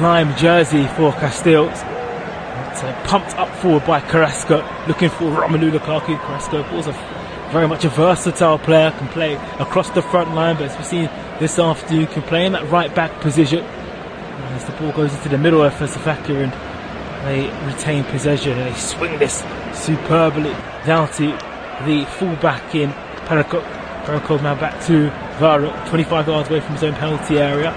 lime jersey for Castells. Pumped up forward by Carrasco, looking for Romelu Lukaku. Carrasco, of course, very much a versatile player, can play across the front line, but as we've seen this afternoon, can play in that right back position. And as the ball goes into the middle for Slovakia, and they retain possession, and they swing this superbly down to the full-back in Perakov. Perakov now back to Vara, 25 yards away from his own penalty area.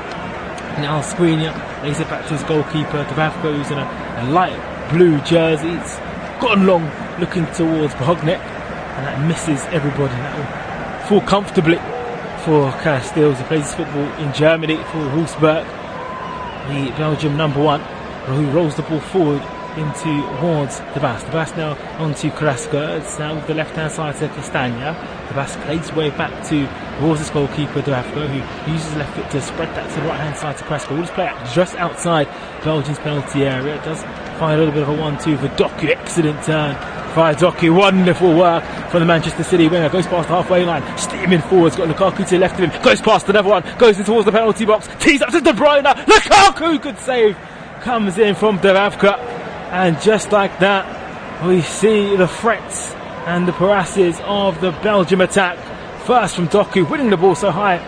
Now Skriniar lays it back to his goalkeeper, Dubravka, who's in a light blue jersey. It's gone long, looking towards Bohognek, and that misses everybody. That will fall comfortably for Castells, who plays his football in Germany for Wolfsburg. The Belgium number 1, who rolls the ball forward towards the Bas. The Bas now onto Carrasco. It's now with the left hand side to Castagna. The Bas plays his way back towards his goalkeeper Dubravka, who uses his left foot to spread that to the right hand side to Carrasco. Will just play out just outside Belgium's penalty area. It does find a little bit of a 1-2 for Doku. Excellent turn by Doku. Wonderful work from the Manchester City winger. Goes past the halfway line, steaming forwards. Got Lukaku to the left of him. Goes past another one. Goes in towards the penalty box. Tees up to De Bruyne. Lukaku, good save. Comes in from Dubravka. And just like that, we see the threats and the harasses of the Belgium attack. First from Doku, winning the ball so high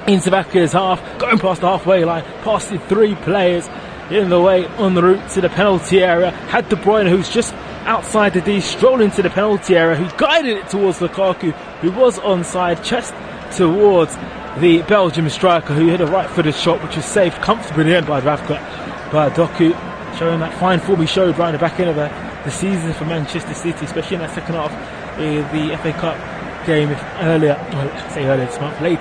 in Slovakia's half, going past the halfway line, passing 3 players in the way on the route to the penalty area. Had De Bruyne, who's just outside the D, stroll into the penalty area, who guided it towards Lukaku, who was onside, chest towards the Belgium striker, who hit a right-footed shot, which was saved comfortably in the end by Dubravka. But Doku, showing that fine form he showed right in the back end of the season for Manchester City, especially in that second half of the FA Cup game earlier this month, late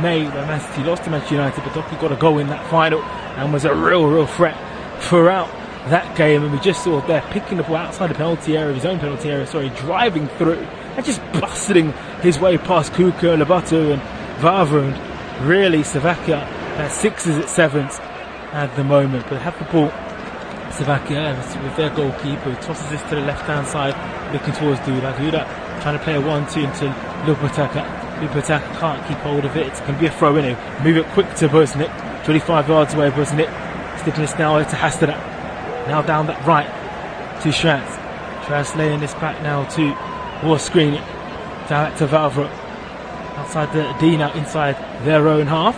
May, where Man City lost to Manchester United, but Doku got a goal in that final and was a real threat throughout that game. And we just saw there picking the ball outside the penalty area, his own penalty area, driving through and just busting his way past Kuka, Lobato and Vavra, and really Slovakia at 6s at 7s at the moment, but have the ball. Slovakia with their goalkeeper, who tosses this to the left hand side, looking towards Duda. Duda trying to play a 1-2 into Lupataka. Lupataka can't keep hold of it. It's going to be a throw in. Move it quick to Bosnic. 25 yards away, Bosnic. Sticking this now to Hastada. Now down that right to Schraz. Schraz laying this back now to Skriniar. Down to Valvra. Outside the D now, inside their own half.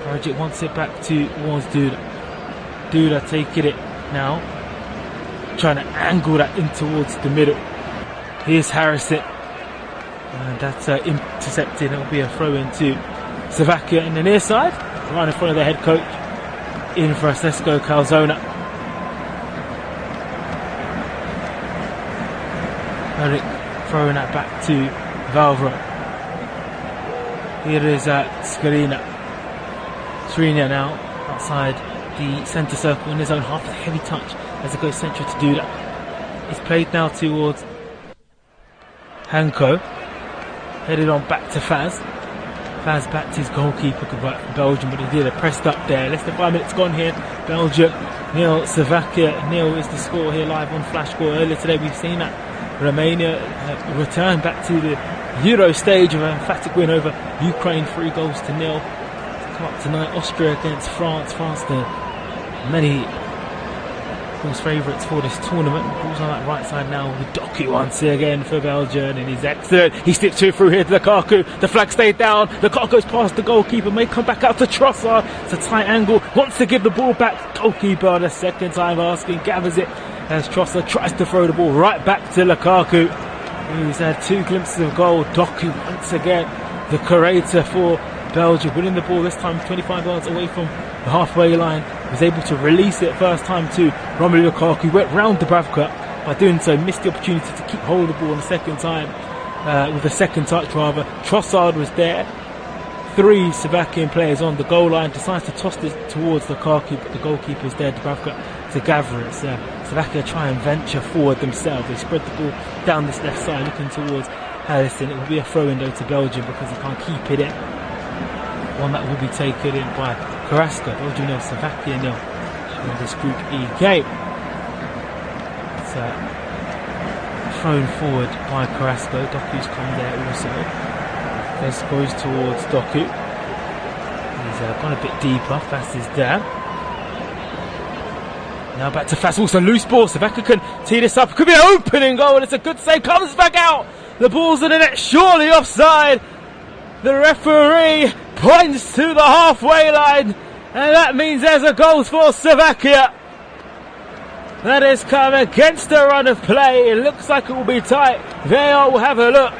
Rajic wants it back towards Duda. Duda taking it now, trying to angle that in towards the middle. Here's Harrison, and that's intercepted. It'll be a throw in to Slovakia in the near side, right in front of their head coach, in Francesco Calzona. Eric throwing that back to Valvra. Here is Skriniar now outside the centre circle in his own half with a heavy touch as it goes central to do that. It's played now towards Hanko, headed on back to Faz. Faz back to his goalkeeper, could work for Belgium, but he did. Pressed up there. Less than 5 minutes gone here. Belgium 0, Slovakia 0 is the score here live on Flash Score. Earlier today we've seen that Romania return back to the Euro stage of an emphatic win over Ukraine, 3 goals to 0. Come up tonight, Austria against France. France, the many course favourites for this tournament. Ball's on that right side now with Doku once again for Belgium, and he's excellent. He slips through here to Lukaku. The flag stayed down. Lukaku goes past the goalkeeper, may come back out to Trossard. It's a tight angle. Wants to give the ball back. Goalkeeper the second time asking, gathers it as Trossard tries to throw the ball right back to Lukaku, who's had 2 glimpses of goal. Doku once again, the curator for Belgium, winning the ball this time 25 yards away from the halfway line. Was able to release it first time to Romelu Lukaku. Went round Dubravka. By doing so, missed the opportunity to keep hold of the ball on the second time, with the second touch rather. Trossard was there. 3 Slovakian players on the goal line. Decides to toss this towards Lukaku, but the goalkeeper is there, Dubravka, to gather it. So Slovakia try and venture forward themselves. They spread the ball down this left side, looking towards Harrison. It will be a throw-in though to Belgium because he can't keep it in. One that will be taken in by Carrasco. Belgium 0, Slovakia 0 in this Group E game. It's thrown forward by Carrasco. Doku's come there also. This goes towards Doku. He's gone a bit deeper. Fast is there. Now back to Fast, also loose ball. Slovakia can tee this up. Could be an opening goal, and it's a good save. Comes back out. The ball's in the net, surely offside. The referee points to the halfway line, and that means there's a goal for Slovakia. That is come against the run of play. It looks like it will be tight. VAR will have a look.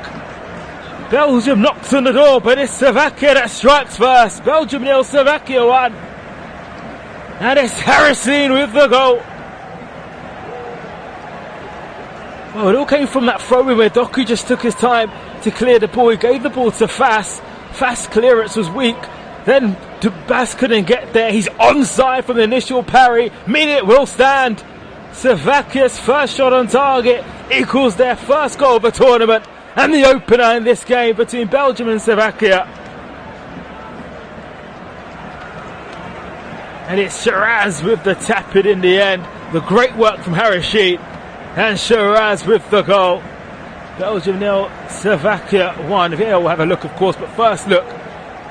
Belgium knocks on the door, but it's Slovakia that strikes first. Belgium 0, Slovakia 1. And it's Harrison with the goal. Well, it all came from that throw-in where Doku just took his time to clear the ball. He gave the ball to Fast. Fast's clearance was weak. Then Bas couldn't get there. He's onside from the initial parry. Meaning it will stand. Slovakia's first shot on target equals their first goal of the tournament and the opener in this game between Belgium and Slovakia. And it's Shiraz with the tap-in in the end. The great work from Harashid. And Shiraz with the goal. Belgium 0, Slovakia 1. VAR will have a look, of course, but first look.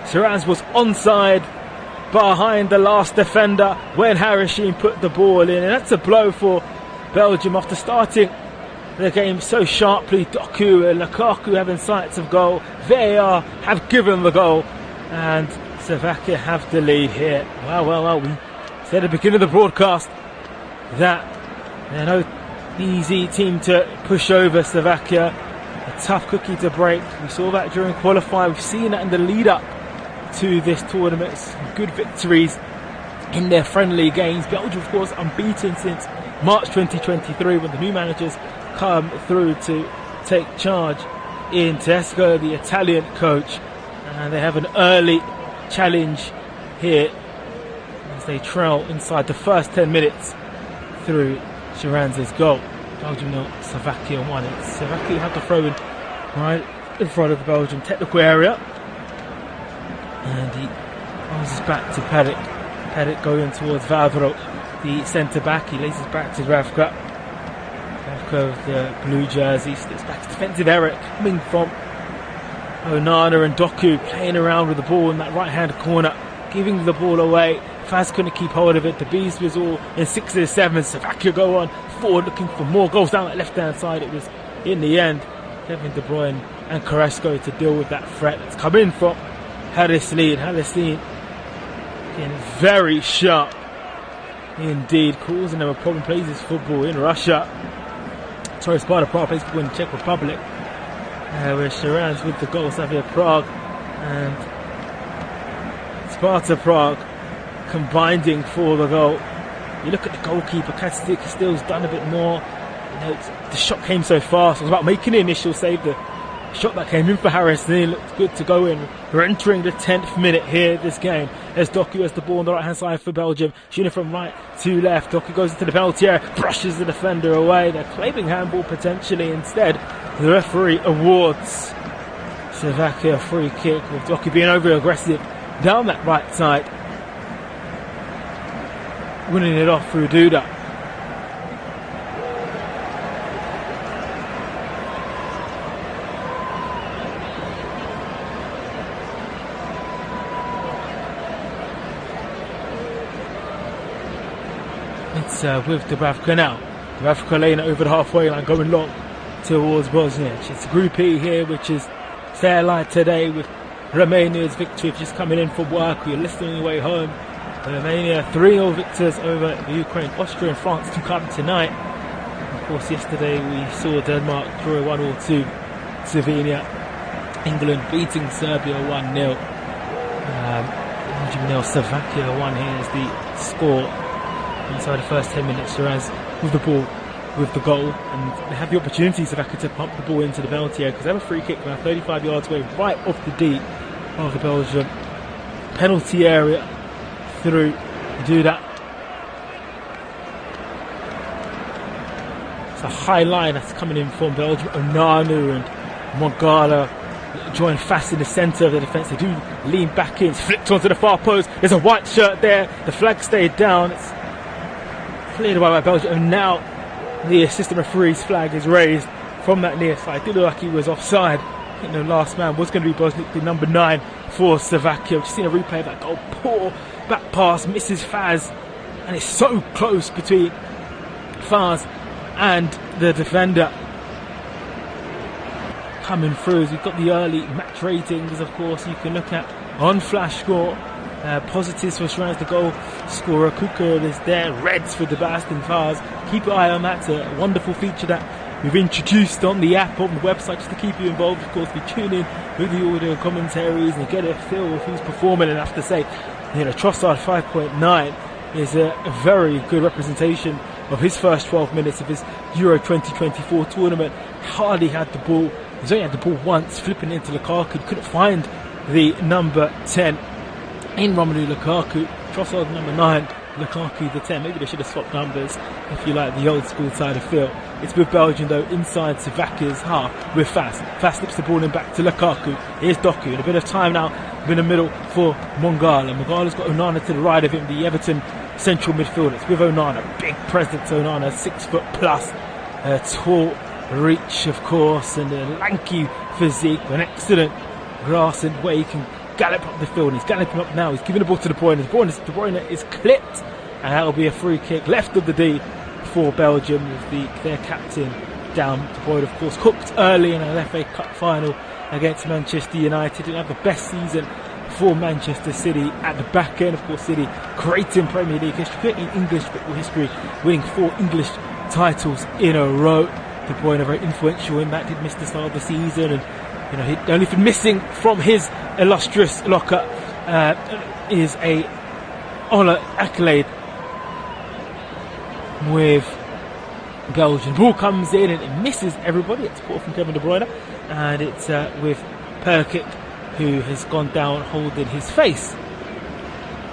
Shiraz was onside behind the last defender when Harashid put the ball in. And that's a blow for Belgium after starting the game so sharply. Doku and Lukaku having sights of goal. VAR have given the goal. And Slovakia have the lead here. Well, we said at the beginning of the broadcast that they're no easy team to push over Slovakia. A tough cookie to break. We saw that during qualifying. We've seen that in the lead up to this tournament. Some good victories in their friendly games. Belgium, of course, unbeaten since March 2023 when the new managers come through to take charge in Tedesco, the Italian coach. And they have an early challenge here as they trail inside the first 10 minutes through Shiran's goal. Belgium 0, Slovakia 1. Slovakia had to throw in right in front of the Belgian technical area, and he passes back to Paddock. Paddock going towards Vavro, the centre back. He lays his back to Ravka. Ravka with the blue jersey sticks back to defensive Eric coming from Onana, and Doku playing around with the ball in that right hand corner, giving the ball away. Faz couldn't keep hold of it. The Beast was all in 6 and 7. Slovakia go on forward looking for more goals down that left hand side. It was in the end Kevin De Bruyne and Carrasco to deal with that threat that's come in from Harrison. Harrison getting very sharp indeed, causing them a problem. Plays his football in Russia. Sorry, Sparta Prague plays football in the Czech Republic. Where Shiraz with the goal, Slavia Prague and Sparta Prague combining for the goal. You look at the goalkeeper, Castillo's done a bit more. The shot came so fast. It was about making the initial save. The shot that came in for Harrison looked good to go in. We're entering the 10th minute here this game as Doku has the ball on the right hand side for Belgium, shooting from right to left. Doku goes into the penalty area, brushes the defender away. They're claiming handball potentially. Instead, the referee awards Slovakia a free kick with Doku being over aggressive down that right side, winning it off through Duda. It's with Dubravka now. Dubravka laying it over the halfway line, going long towards Bosnia. It's Group E here, which is fair light today with Romania's victory just coming in from work. You're listening on your way home. Romania 3-0 victors over the Ukraine. Austria and France to come tonight. Of course, yesterday we saw Denmark draw 1-2 to Slovenia. England beating Serbia 1-0. Belgium 0, Slovakia 1 here is the score. Inside the first 10 minutes, Shiraz with the ball, with the goal, and they have the opportunity, Slovakia, to pump the ball into the penalty area because they have a free kick now 35 yards away, right off the D of the Belgian penalty area through do that. It's a high line that's coming in from Belgium. Onana and Mogala join fast in the centre of the defence. They do lean back in, it's flicked onto the far post. There's a white shirt there. The flag stayed down. It's cleared away by Belgium, and now the assistant referee's flag is raised from that near side. It did look like he was offside. I think the last man was going to be Bosniak, the number 9 for Slovakia. We've just seen a replay of that goal. Poor back pass, misses Faz, and it's so close between Fars and the defender. Coming through, as we've got the early match ratings, of course, you can look at on Flash Score. Positives for Shrines, the goal scorer. Kuka is there. Reds for Debast and Fars. Keep your eye on that. It's a wonderful feature that we've introduced on the app, on the website, just to keep you involved. Of course, we tune in with the audio commentaries and get a feel of who's performing. And I have to say, Trossard 5.9 is a very good representation of his first 12 minutes of his Euro 2024 tournament. Hardly had the ball. He's only had the ball once, flipping into Lukaku. Couldn't find the number 10 in Romelu Lukaku. Trossard number 9, Lukaku the 10. Maybe they should have swapped numbers if you like the old school side of feel. It's with Belgium though inside Slovakia's half with Fast. Fast slips the ball in back to Lukaku. Here's Doku in a bit of time now in the middle for Mongala. Mongala's got Onana to the right of him, the Everton central midfielder. It's with Onana, big presence. Onana, 6 foot plus, tall reach of course, and a lanky physique, an excellent grass and way he can gallop up the field. He's galloping up now. He's giving the ball to De Bruyne. De Bruyne is clipped, and that'll be a free kick left of the D for Belgium with their captain down. De Bruyne, of course, hooked early in an FA Cup final against Manchester United. Didn't have the best season for Manchester City at the back end. Of course, City creating Premier League history, creating English football history, winning 4 English titles in a row. De Bruyne very influential in that. Did miss the start of the season, and the only thing missing from his illustrious locker is a honour accolade with Belgium. Ball comes in and it misses everybody. It's caught from Kevin De Bruyne, and it's with Perkic, who has gone down holding his face.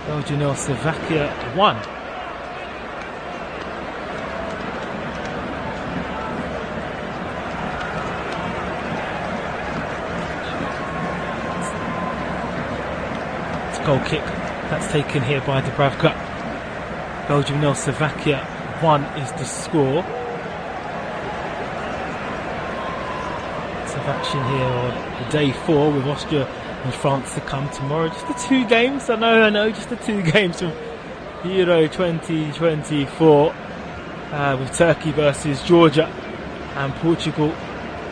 Belgium 0, Slovakia 1. Goal kick that's taken here by Dubravka. Belgium 0, Slovakia 1 is the score. Some action here on day 4 with Austria and France to come tomorrow. Just the 2 games. I know, just the 2 games from Euro 2024 with Turkey versus Georgia and Portugal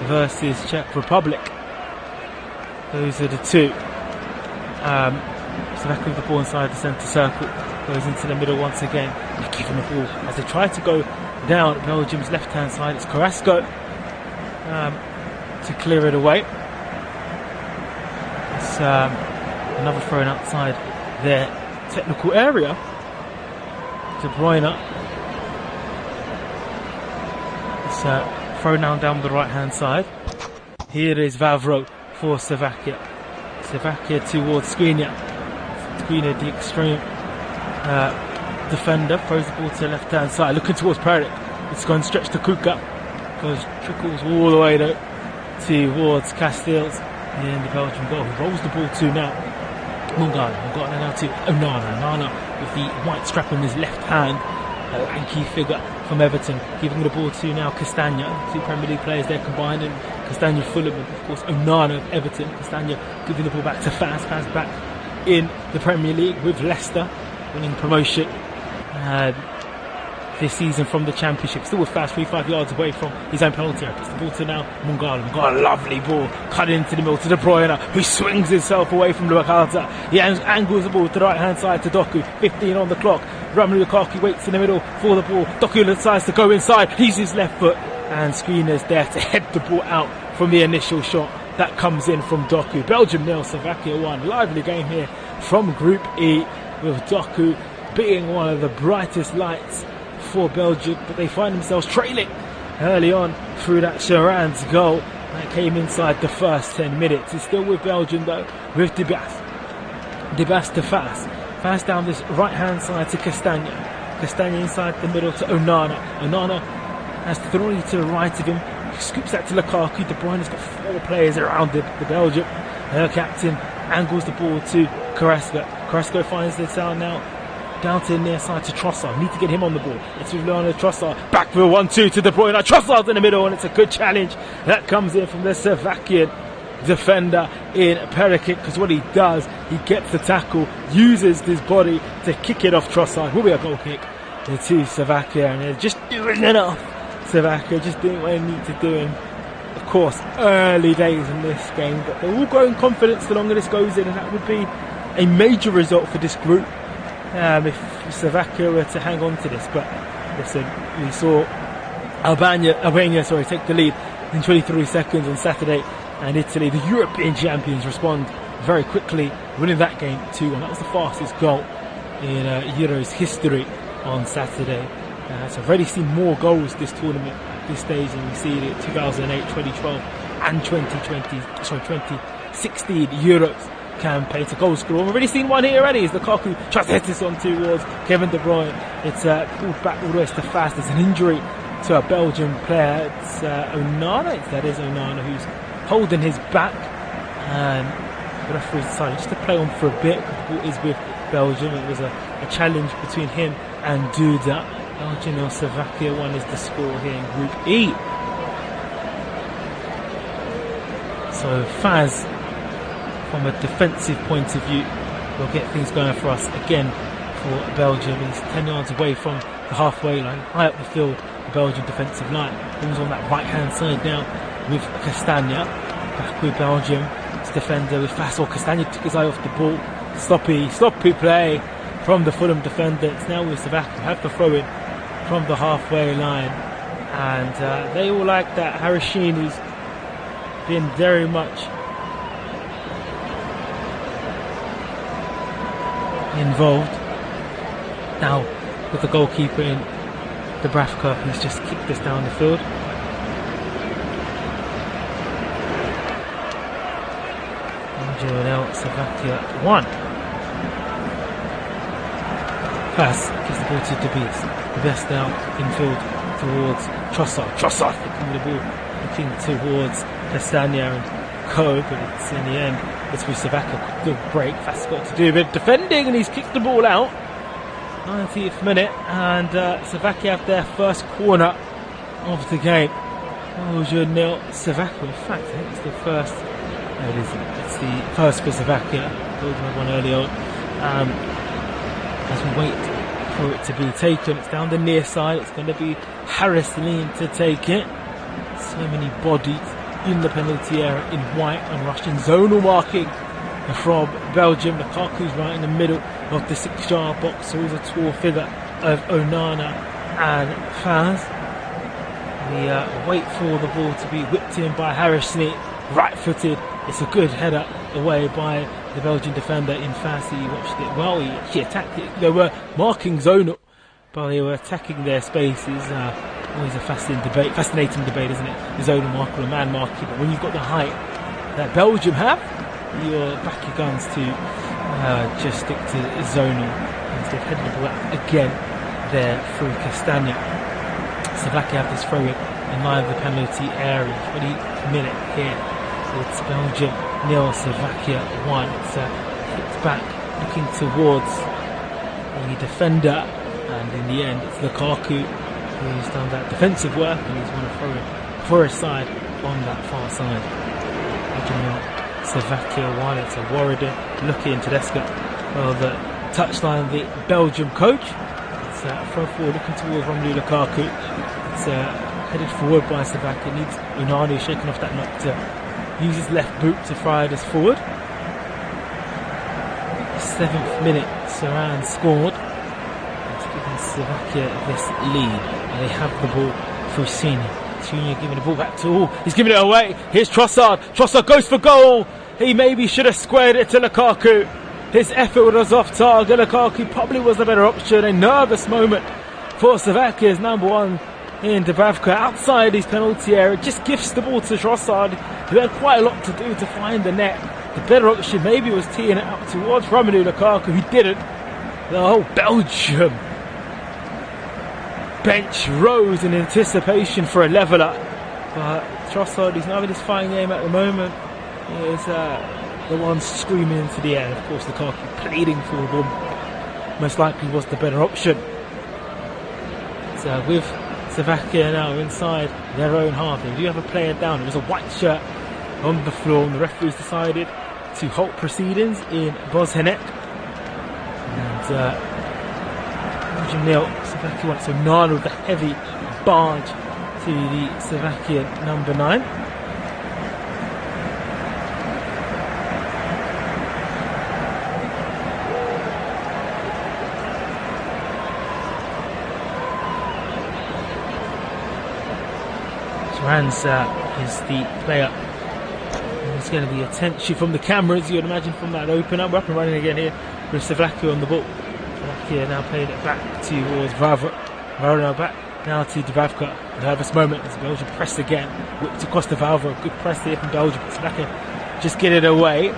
versus Czech Republic. Those are the 2. Slovakia with the ball inside the centre circle, goes into the middle once again. They've given the ball as they try to go down Belgium's left hand side. It's Carrasco to clear it away. It's another throw outside their technical area. De Bruyne. It's thrown down the right hand side. Here is Vavro for Slovakia. Slovakia towards Skriniar. Skriniar, the extreme defender, throws the ball to the left hand side, looking towards Perrick. It's gone stretched to Kuka. Trickles all the way towards Castells in the Belgian goal. He rolls the ball to now Mongala. Mongala now to Onana. Onana with the white strap on his left hand. A lanky figure from Everton, giving the ball to now Castagna. 2 Premier League players there combining. Castagna Fulham, and of course Onana of Everton. Castagna giving the ball back to Faz. Faz back in the Premier League with Leicester, winning promotion this season from the Championship. Still with Faz, 3-5 yards away from his own penalty area. Puts the ball to now Mongala. Mongala, lovely ball, cut into the middle to De Bruyne, who swings himself away from Lukaku. He angles the ball to the right hand side to Doku. 15 on the clock. Romelu Lukaku waits in the middle for the ball. Doku decides to go inside. He's his left foot, and Skriniar's there to head the ball out from the initial shot that comes in from Doku. Belgium 0, Slovakia 1. Lively game here from Group E, with Doku being one of the brightest lights for Belgium, but they find themselves trailing early on through that Sharan's goal that came inside the first 10 minutes. It's still with Belgium though, with Debast. Debast to Faz. Faz down this right hand side to Castagna. Castagna inside the middle to Onana. Onana has 3 to the right of him. He scoops that to Lukaku. De Bruyne's got 4 players around the Belgium. Her captain angles the ball to Carrasco. Carrasco finds this out now. Down to the near side to Trossard. Need to get him on the ball. It's with Leonardo Trossard. Back for a 1-2 to De Bruyne. Trossard in the middle, and it's a good challenge that comes in from the Slovakian defender in Perisic, because what he does, he gets the tackle, uses his body to kick it off Trossard. Will be a goal kick to Slovakia, and they're just doing enough. Slovakia just doing what they need to do, and of course early days in this game, but they're all growing confidence the longer this goes in, and that would be a major result for this group if Slovakia were to hang on to this. But listen, we saw Albania take the lead in 23 seconds on Saturday, and Italy, the European champions, respond very quickly, winning that game 2-1. That was the fastest goal in Euros history on Saturday. So I've already seen more goals this tournament at this stage than we see in 2008, 2012 and 2016 Euros campaign. It's a goal scorer. We've already seen one here already. As Lukaku tries to hit this on towards Kevin De Bruyne. It's pulled back all the way to fast. There's an injury to a Belgian player. It's Onana. That is Onana who's holding his back. And the referee decided just to play on for a bit. The ball is with Belgium. It was a challenge between him and Duda. Belgium or Slovakia 1 is the score here in Group E. So Faz, from a defensive point of view, will get things going for us again for Belgium. He's 10 yards away from the halfway line, high up the field, the Belgian defensive line. Ball's on that right hand side now with Castagna. Back with Belgium. It's defender with Faz. Castagna took his eye off the ball. Sloppy play from the Fulham defender. It's now with Slovakia, have the throw in from the halfway line, and they all like that. Harashin, who's been very much involved now with the goalkeeper in Dubravka, who's just kicked this down the field. Slovakia 1. Pass gives the ball to Debis. The best now infield towards Trossard. Trossard looking the ball, looking towards Castagna and Co, but it's in the end it's with Slovakia. Good break. Fast got to do a bit of defending, and he's kicked the ball out. 90th minute, and Slovakia have their first corner of the game. Belgium 0, Slovakia. In fact, I think it's the first. No, it isn't. It's the first for Slovakia. Belgium had one early on. As we wait for it to be taken, it's down the near side. It's going to be Harris Lean to take it. So many bodies in the penalty area in white and Russian zonal marking from Belgium. Lukaku's right in the middle of the 6-yard box. So he's a tall figure of Onana and Faz. We wait for the ball to be whipped in by Harris Lean, right-footed. It's a good header away by the Belgian defender in Faz. He watched it well. He actually attacked it. They were marking zonal, but they were attacking their spaces. Always a fascinating debate, isn't it? The zonal marker or man marking. But when you've got the height that Belgium have, you're back your guns to just stick to zonal. Instead, headed the ball out again there through Castagna. Slovakia have this throw in line of the penalty area. 20th minute here. It's Belgium 0, Slovakia 1. It's hits back, looking towards the defender, and in the end it's Lukaku who's done that defensive work, and he's won a throw in for his side on that far side. Belgium 0, Slovakia 1. It's a Warrior looking Tedesco. Well, the touchline, the Belgium coach. It's throw forward, looking towards Romelu Lukaku. It's headed forward by Slovakia. Needs Unani shaking off that knock to use his left boot to fire this forward. 7th minute, Saran scored. It's given Slovakia this lead, and they have the ball through Senior. Senior giving the ball back to all. He's giving it away. Here's Trossard. Trossard goes for goal. He maybe should have squared it to Lukaku. His effort was off target. Lukaku probably was the better option. A nervous moment for Slovakia's number 1 in Dubravka outside his penalty area. Just gifts the ball to Trossard, who had quite a lot to do to find the net. The better option maybe was teeing it up towards Romelu Lukaku, who didn't. The whole Belgium bench rose in anticipation for a leveller, but Trossard, who's not having his fine game at the moment, is the one screaming into the air. Of course, Lukaku pleading for the ball, most likely was the better option. So with Slovakia now inside their own half, they do have a player down. It was a white shirt on the floor, and the referees decided to halt proceedings in Boshenek. And Belgium 0, Slovakia 1. So Nana with the heavy barge to the Slovakian number 9. Ranza is the player. There's going to be attention from the cameras, you'd imagine, from that opener. We're up and running again here with Slovakia on the ball. Slovakia now played it back towards Vavra. Vavra now back now to Dubravka. Nervous moment as Belgium press again. Whipped across the Vavra. Good press here from Belgium. Slovakia just get it away.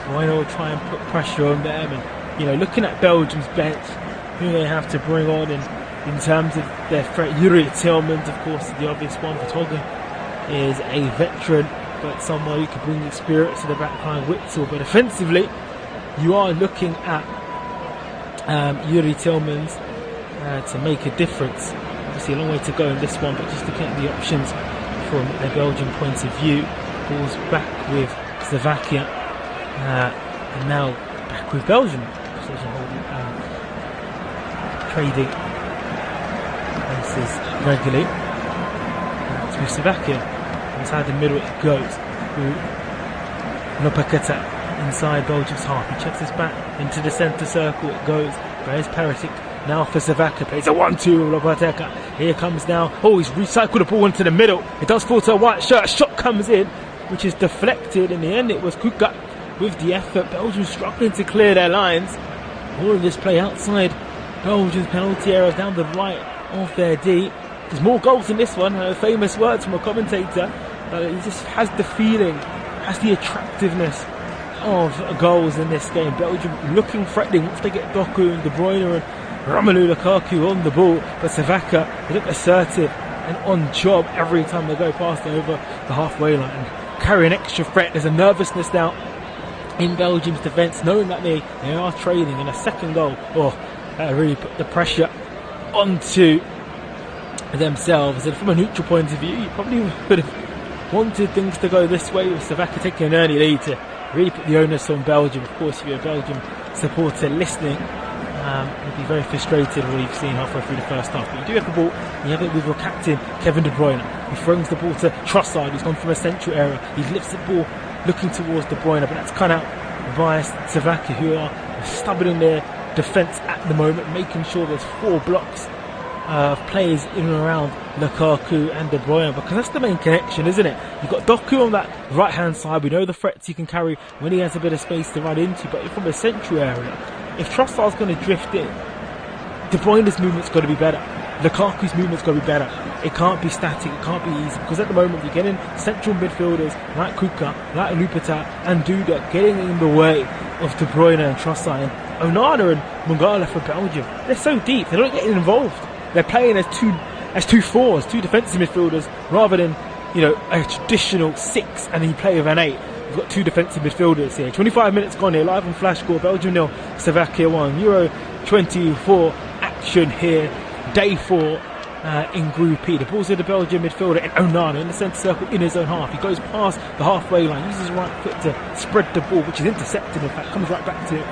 Bueno will try and put pressure on them. And, you know, looking at Belgium's bench, who they have to bring on in terms of their threat. Yuri Tillmans, of course, the obvious one. Vertonghen is a veteran, but someone who can bring experience to the back line. Witzel, but offensively, you are looking at Yuri Tillmans to make a difference. Obviously, a long way to go in this one, but just looking at the options from a Belgian point of view. Balls back with Slovakia, and now back with Belgium. Trading regularly. To Slovakia. Inside the middle it goes. Lopaketa inside Belgium's half. He checks his back into the centre circle. It goes. There's Perisic. Now for Slovakia. Plays a 1-2 with Lopaketa. Here comes now. Oh, he's recycled the ball into the middle. It does fall to a white shirt. A shot comes in, which is deflected. In the end, it was Kuka with the effort. Belgium struggling to clear their lines. All of this play outside Belgium's penalty areas down the right of their D. There's more goals in this one. Famous words from a commentator, but he just has the feeling, has the attractiveness of goals in this game. Belgium looking threatening once they get Doku and De Bruyne and Romelu Lukaku on the ball, but Slovakia, they look assertive and on job every time they go past over the halfway line and carry an extra threat. There's a nervousness now in Belgium's defence, knowing that they are trailing, and a second goal really put the pressure onto themselves. And from a neutral point of view, you probably would have wanted things to go this way, with Slovakia taking an early lead to really put the onus on Belgium. Of course, if you're a Belgium supporter listening, you'll be very frustrated with what you've seen halfway through the first half. But you do have the ball, you have it with your captain Kevin De Bruyne, who throws the ball to Trossard, who's gone from a central area. He lifts the ball looking towards De Bruyne, but that's cut out by Slovakia, who are stubborn in their defence at the moment, making sure there's 4 blocks of players in and around Lukaku and De Bruyne, because that's the main connection, isn't it? You've got Doku on that right hand side. We know the threats he can carry when he has a bit of space to run into, but from a central area, if Trossard's going to drift in, De Bruyne's movement's got to be better. Lukaku's movement's got to be better. It can't be static, it can't be easy, because at the moment you're getting central midfielders like Kuka, like Lupita and Duda getting in the way of De Bruyne and Trossard. And Onana and Mangala for Belgium, they're so deep, they're not getting involved. They're playing as two fours, two defensive midfielders, rather than, you know, a traditional 6 and then you play with an 8. We've got 2 defensive midfielders here. 25 minutes gone here, live on Flash Score. Belgium 0, Slovakia 1. Euro 24 action here. Day 4 in Group E. The ball's with the Belgian midfielder in Onana in the centre circle in his own half. He goes past the halfway line, uses his right foot to spread the ball, which is intercepted. In fact, comes right back to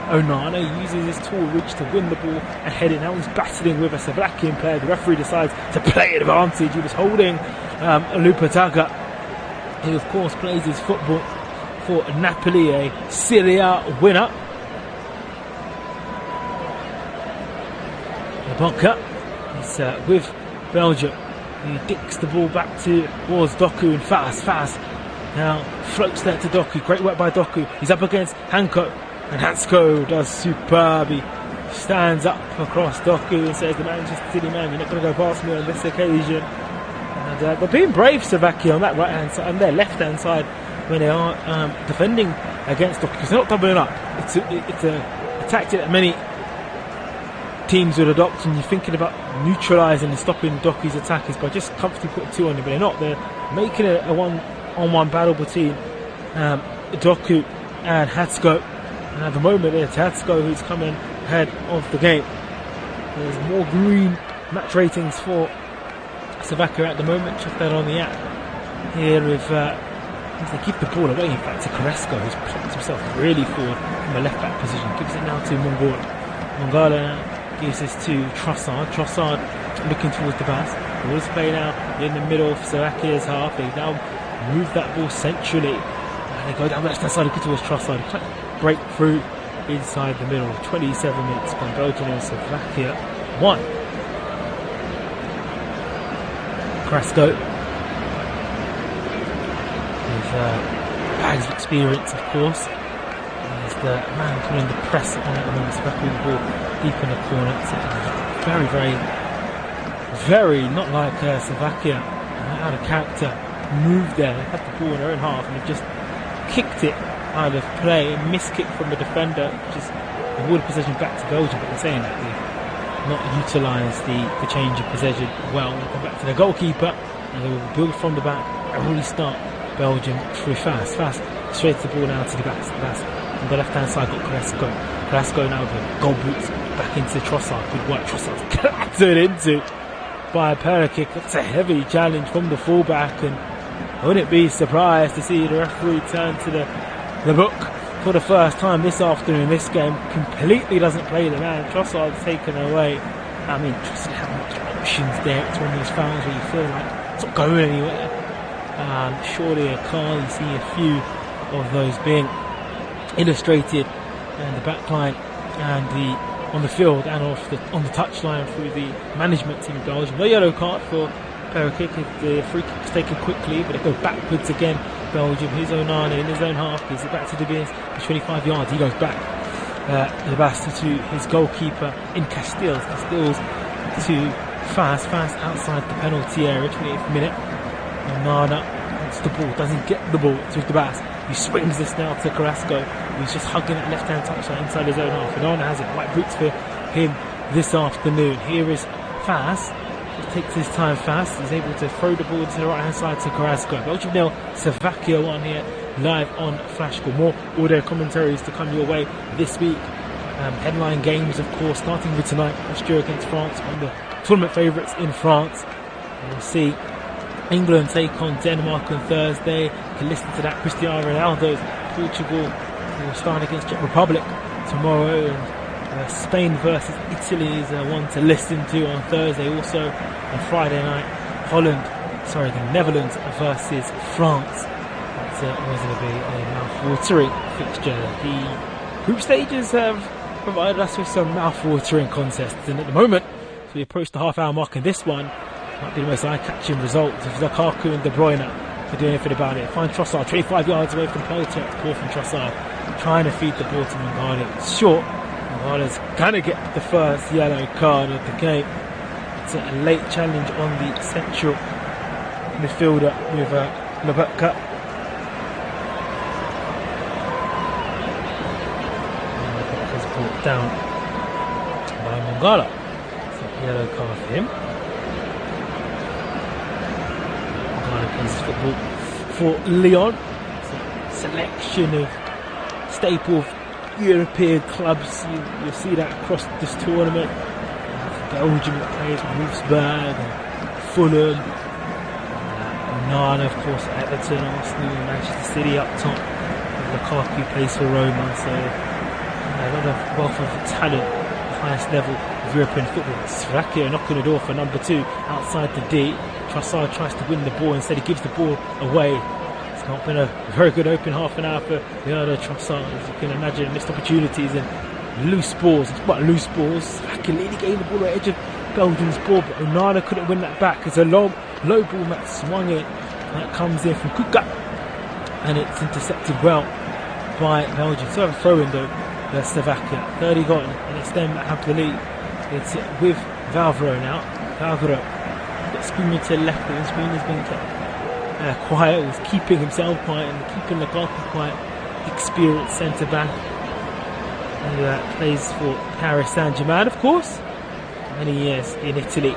Onana. He uses his tall reach to win the ball and head it. Now he's battling with a Slovakian player. The referee decides to play advantage. He was holding Lupataga, who of course plays his football for Napoli, a Serie A winner. Ibaka is with Belgium. He dicks the ball back towards Doku and Faz now floats there to Doku. Great work by Doku. He's up against Hanko, and Hansko does superb. He stands up across Doku and says, "The Manchester City man, you're not going to go past me on this occasion." And they're being brave, Slovakia, on that right hand side and their left hand side when they are defending against Doku, because they're not doubling up. It's a tactic that many teams would adopt when you're thinking about neutralising and stopping Doku's attack, is by just comfortably putting 2 on him, but they're not. They're making it a one-on-one battle between Doku and Hatsko. And at the moment it's Hatsko who's coming ahead of the game. There's more green match ratings for Slovakia at the moment. Check that on the app here with As they keep the ball away, in fact, to Carrasco, who's popped himself really forward from a left-back position. Gives it now to Mongala. Mongala gives this to Trossard. Trossard looking towards the pass. Ball is played now in the middle of Slovakia's half. They now move that ball centrally. And they go down the left-hand side looking towards Trossard. Break through inside the middle. 27 minutes from Belgium and Slovakia 1. Carrasco. Bags of experience, of course. He's the man coming in the press on at the moment. Slovakia with the ball deep in the corner. It's very not like Slovakia. Out of character, moved there. They had the ball in their own half and they've just kicked it out of play. Miss kick from the defender, which is the ball possession back to Belgium. But they're saying that they've not utilised the change of possession well. They'll come back to the goalkeeper and they will build from the back and really start Belgium through fast, straight to the ball now to the back. On the left hand side got Carrasco now with the goal boots back into Trossard. Good work, Trossard's clattered into by a pair kick. That's a heavy challenge from the fullback, and I wouldn't be surprised to see the referee turn to the book for the first time this afternoon. This game completely doesn't play the man. Trossard's taken away. I mean, Trossard had much options there. It's one of those fouls where you feel like it's not going anywhere. Surely a card. You see a few of those being illustrated in the back line and on the field and on the touchline through the management team of Belgium. No yellow card for Perisic. The free kick is taken quickly, but they go backwards again. Belgium, his own Onana in his own half, gives it back to De Beers for 25 yards. He goes back the bastard to his goalkeeper in Castells. Castells to fast outside the penalty area. 28th minute. Onana wants the ball, doesn't get the ball to the Bass. He swings this now to Carrasco, who's just hugging that left-hand touchline inside his own half. And Onana has it. White boots for him this afternoon. Here is Fast. Just takes his time fast. He's able to throw the ball to the right-hand side to Carrasco. Belgium 0, Slovakia 1 here, live on Flash Score. More audio commentaries to come your way this week. Headline games, of course, starting with tonight. Austria against France, one of the tournament favourites in France. We'll see England take on Denmark on Thursday. You can listen to that. Cristiano Ronaldo's Portugal will start against Czech Republic tomorrow. And Spain versus Italy is one to listen to on Thursday. Also on Friday night, the Netherlands versus France. That's always going to be a mouth-watering fixture. The group stages have provided us with some mouth-watering contests, and at the moment, as we approach the half-hour mark in this one, might be the most eye-catching result of Lukaku and De Bruyne to do anything about it. Find Trossard 25 yards away from Peltier. It's poor from Trossard, trying to feed the ball to Mangala. It's short. Mangala's gonna get the first yellow card of the game. It's a late challenge on the central midfielder with Lobotka. Lobotka's brought down by Mangala. It's a yellow card for him. Plays football for Lyon. It's a selection of staple European clubs. You'll see that across this tournament. Belgium that plays with Wolfsburg and Fulham. Onana, of course, Everton, Arsenal, Manchester City up top. Lukaku plays for Roma. So a lot of wealth of talent, the highest level of European football. Slovakia knocking the door for number 2 outside the D. Trossard tries to win the ball, instead he gives the ball away. It's not been a very good open half an hour for Trossard, as you can imagine. Missed opportunities and loose balls. It's quite loose balls. Slovakia leading game the ball at the edge of Belgium's ball, but Onana couldn't win that back. It's a low ball that swung it. That comes in from Kuka, and it's intercepted well by Belgium. So a throw in though, Slovakia. 30 gone, and it's them that have the lead. It's with Valvero now. Valvero Spooner to the left, and Spooner's been kept quiet, was keeping himself quiet and keeping Lukaku quiet. Experienced centre back who plays for Paris Saint-Germain, of course. Many years in Italy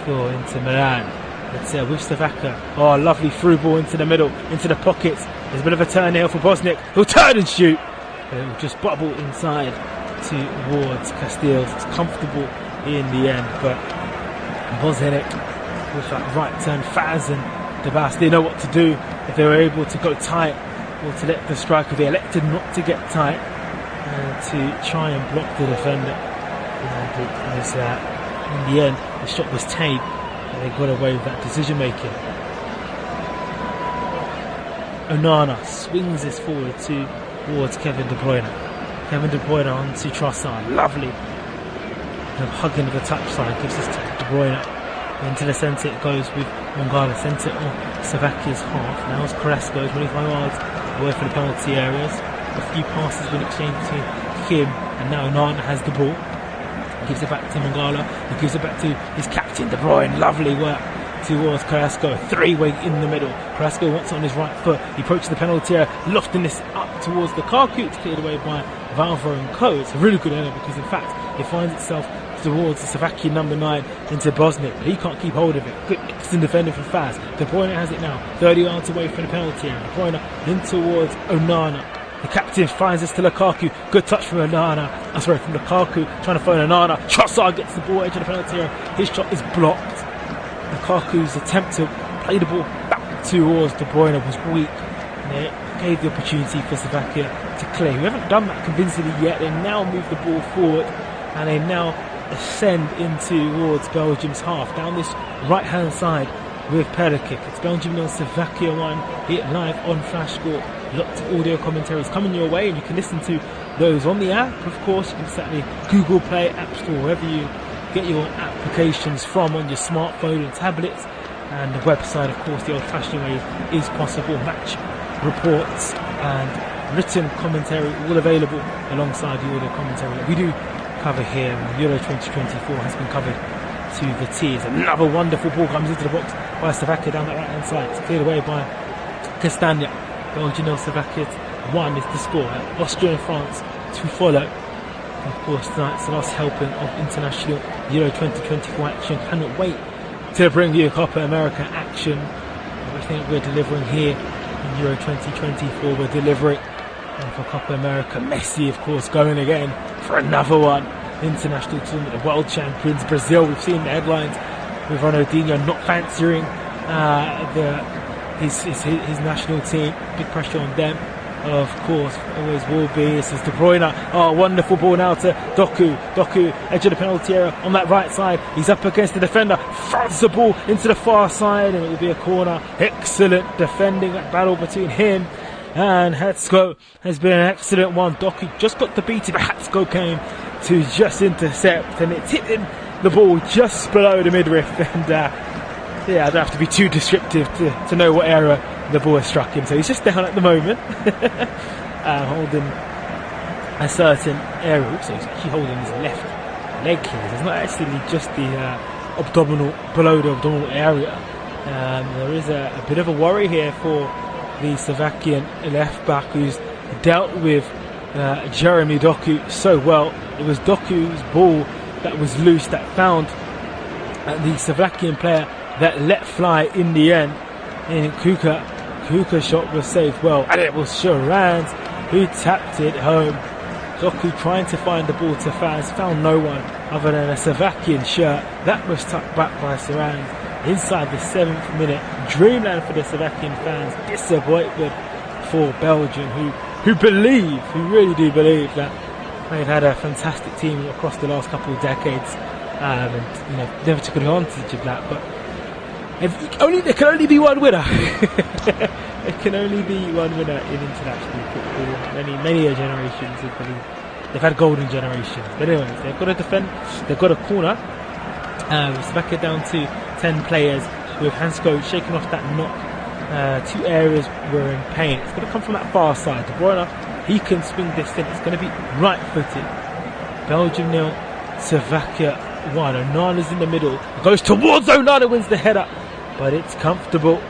for Inter Milan. It's with Slovakia. Oh, lovely through ball into the middle, into the pockets. There's a bit of a turn here for Bosniak. He'll turn and shoot. It'll just bubble inside towards Castells. It's comfortable in the end, but Bosniak with that right turn, Faz, and Debas, they know what to do if they were able to go tight or to let the striker. They elected not to get tight and to try and block the defender. And it was, in the end, the shot was tame and they got away with that decision making. Onana swings this forward towards Kevin De Bruyne. Kevin De Bruyne on to Trossard. Lovely. And hugging to the touchline gives this to De Bruyne. Into the centre it goes with Mangala. Centre on Slovakia's half. Now it's Carrasco, 25 yards away from the penalty areas. A few passes been exchanged between him and now Onana has the ball. Gives it back to Mangala. He gives it back to his captain De Bruyne. Lovely work towards Carrasco. Three-way in the middle. Carrasco wants it on his right foot. He approaches the penalty area, lofting this up towards Lukaku. It's cleared away by Valver and Co. It's a really good error because in fact it finds itself towards the Slovakian number 9 into Bosniak. He can't keep hold of it. Good excellent defender from Faz. De Bruyne has it now. 30 yards away from the penalty area. De Bruyne in towards Onana. The captain finds this to Lukaku. Good touch from Onana. From Lukaku trying to find Onana. Trossard gets the ball edge of the penalty area. His shot is blocked. Lukaku's attempt to play the ball back towards De Bruyne was weak. And it gave the opportunity for Slovakia to clear. We haven't done that convincingly yet. They now move the ball forward and they now ascend in towards Belgium's half. Down this right hand side with Perisic. It's Belgium 0, Slovakia 1. Hit live on Flash Score. Lots of audio commentaries coming your way and you can listen to those on the app. Of course, you can certainly Google Play, App Store, wherever you get your applications from on your smartphone and tablets. And the website, of course, the old-fashioned way is possible. Match reports and written commentary all available alongside the audio commentary that we do cover here. Euro 2024 has been covered to the T. It's another wonderful ball comes into the box by Slovakia down that right hand side. It's cleared away by Castagna. Belgium 0, Slovakia 1 is the score. Austria and France to follow. Of course, tonight's the last helping of international Euro 2024 action. Cannot wait to bring you Copa America action. Everything we're delivering here in Euro 2024, we're delivering. And for Copa America, Messi, of course, going again for another one. International tournament, the world champions, Brazil. We've seen the headlines with Ronaldinho not fancying his national team. Big pressure on them. Of course, always will be. This is De Bruyne. Oh, wonderful ball now to Doku. Doku, edge of the penalty area on that right side. He's up against the defender. Throws the ball into the far side and it will be a corner. Excellent defending. That battle between him and Hetsko has been an excellent one. Doku just got the beat, but Hetsko came to just intercept and it's hitting the ball just below the midriff. And yeah, I don't have to be too descriptive to know what area the ball has struck him. So he's just down at the moment, holding a certain area. Also, he's actually holding his left leg here. It's not actually just the abdominal, below the abdominal area. There is a bit of a worry here for the Slovakian left back who's dealt with Jeremy Doku so well. It was Doku's ball that was loose that found the Slovakian player that let fly in the end. And Kuka's shot was saved well, and it was Sharans who tapped it home. Doku trying to find the ball to Faz, found no one other than a Slovakian shirt that was tucked back by Sharans inside the 7th minute. Dreamland for the Slovakian fans, disappointment for Belgium, who really do believe that they've had a fantastic team across the last couple of decades, and never took advantage of that. But there can only be one winner. There can only be one winner in international football. Many generations, I believe. They've had golden generations. But anyways, they've got to defend. They've got a corner. Slovakia down to 10 players with Hansko shaking off that knock. Two areas were in pain. It's going to come from that far side. De Bruyne, he can swing this in. It's going to be right-footed. Belgium 0, Slovakia 1. Onana's in the middle. Goes towards Onana, wins the header. But it's comfortable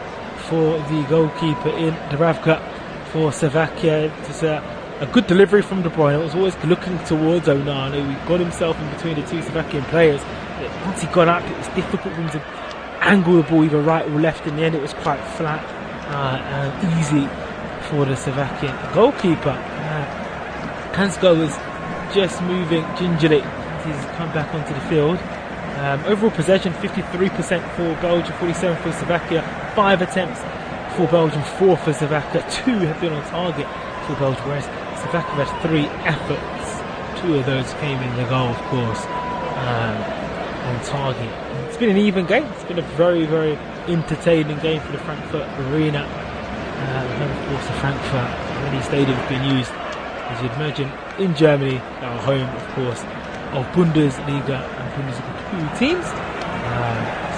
for the goalkeeper in Dubravka for Slovakia. It's a good delivery from De Bruyne. It was always looking towards Onana. He got himself in between the two Slovakian players. Once he got up, it was difficult for him to angle the ball either right or left. In the end, it was quite flat and easy for the Slovakian goalkeeper. Hansko was just moving gingerly as he's come back onto the field. Overall possession 53% for Belgium, 47% for Slovakia. 5 attempts for Belgium, 4 for Slovakia. 2 have been on target for Belgium, whereas Slovakia has 3 efforts. 2 of those came in the goal, of course, on target. It's been an even game. It's been a very, very entertaining game for the Frankfurt Arena. And of course, the Frankfurt many stadiums being used, as you'd imagine, in Germany, our home, of course, of Bundesliga and Bundesliga 2 teams.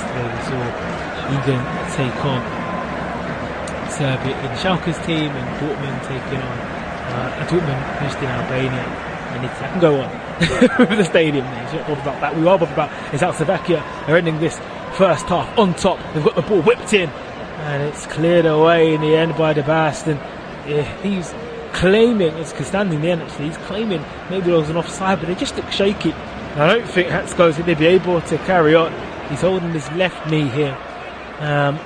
Today we saw England take on Serbia in Schalke's team, and Dortmund taking on Dortmund hosting Albania. And I can go on with the stadium names. We're not bothered about that. We are bothered about is how Slovakia are ending this first half on top. They've got the ball whipped in, and it's cleared away in the end by De Bast. And he's claiming, it's standing there actually, he's claiming maybe there was an offside, but they just look shaky. I don't think Hatsko's going to be able to carry on. He's holding his left knee here in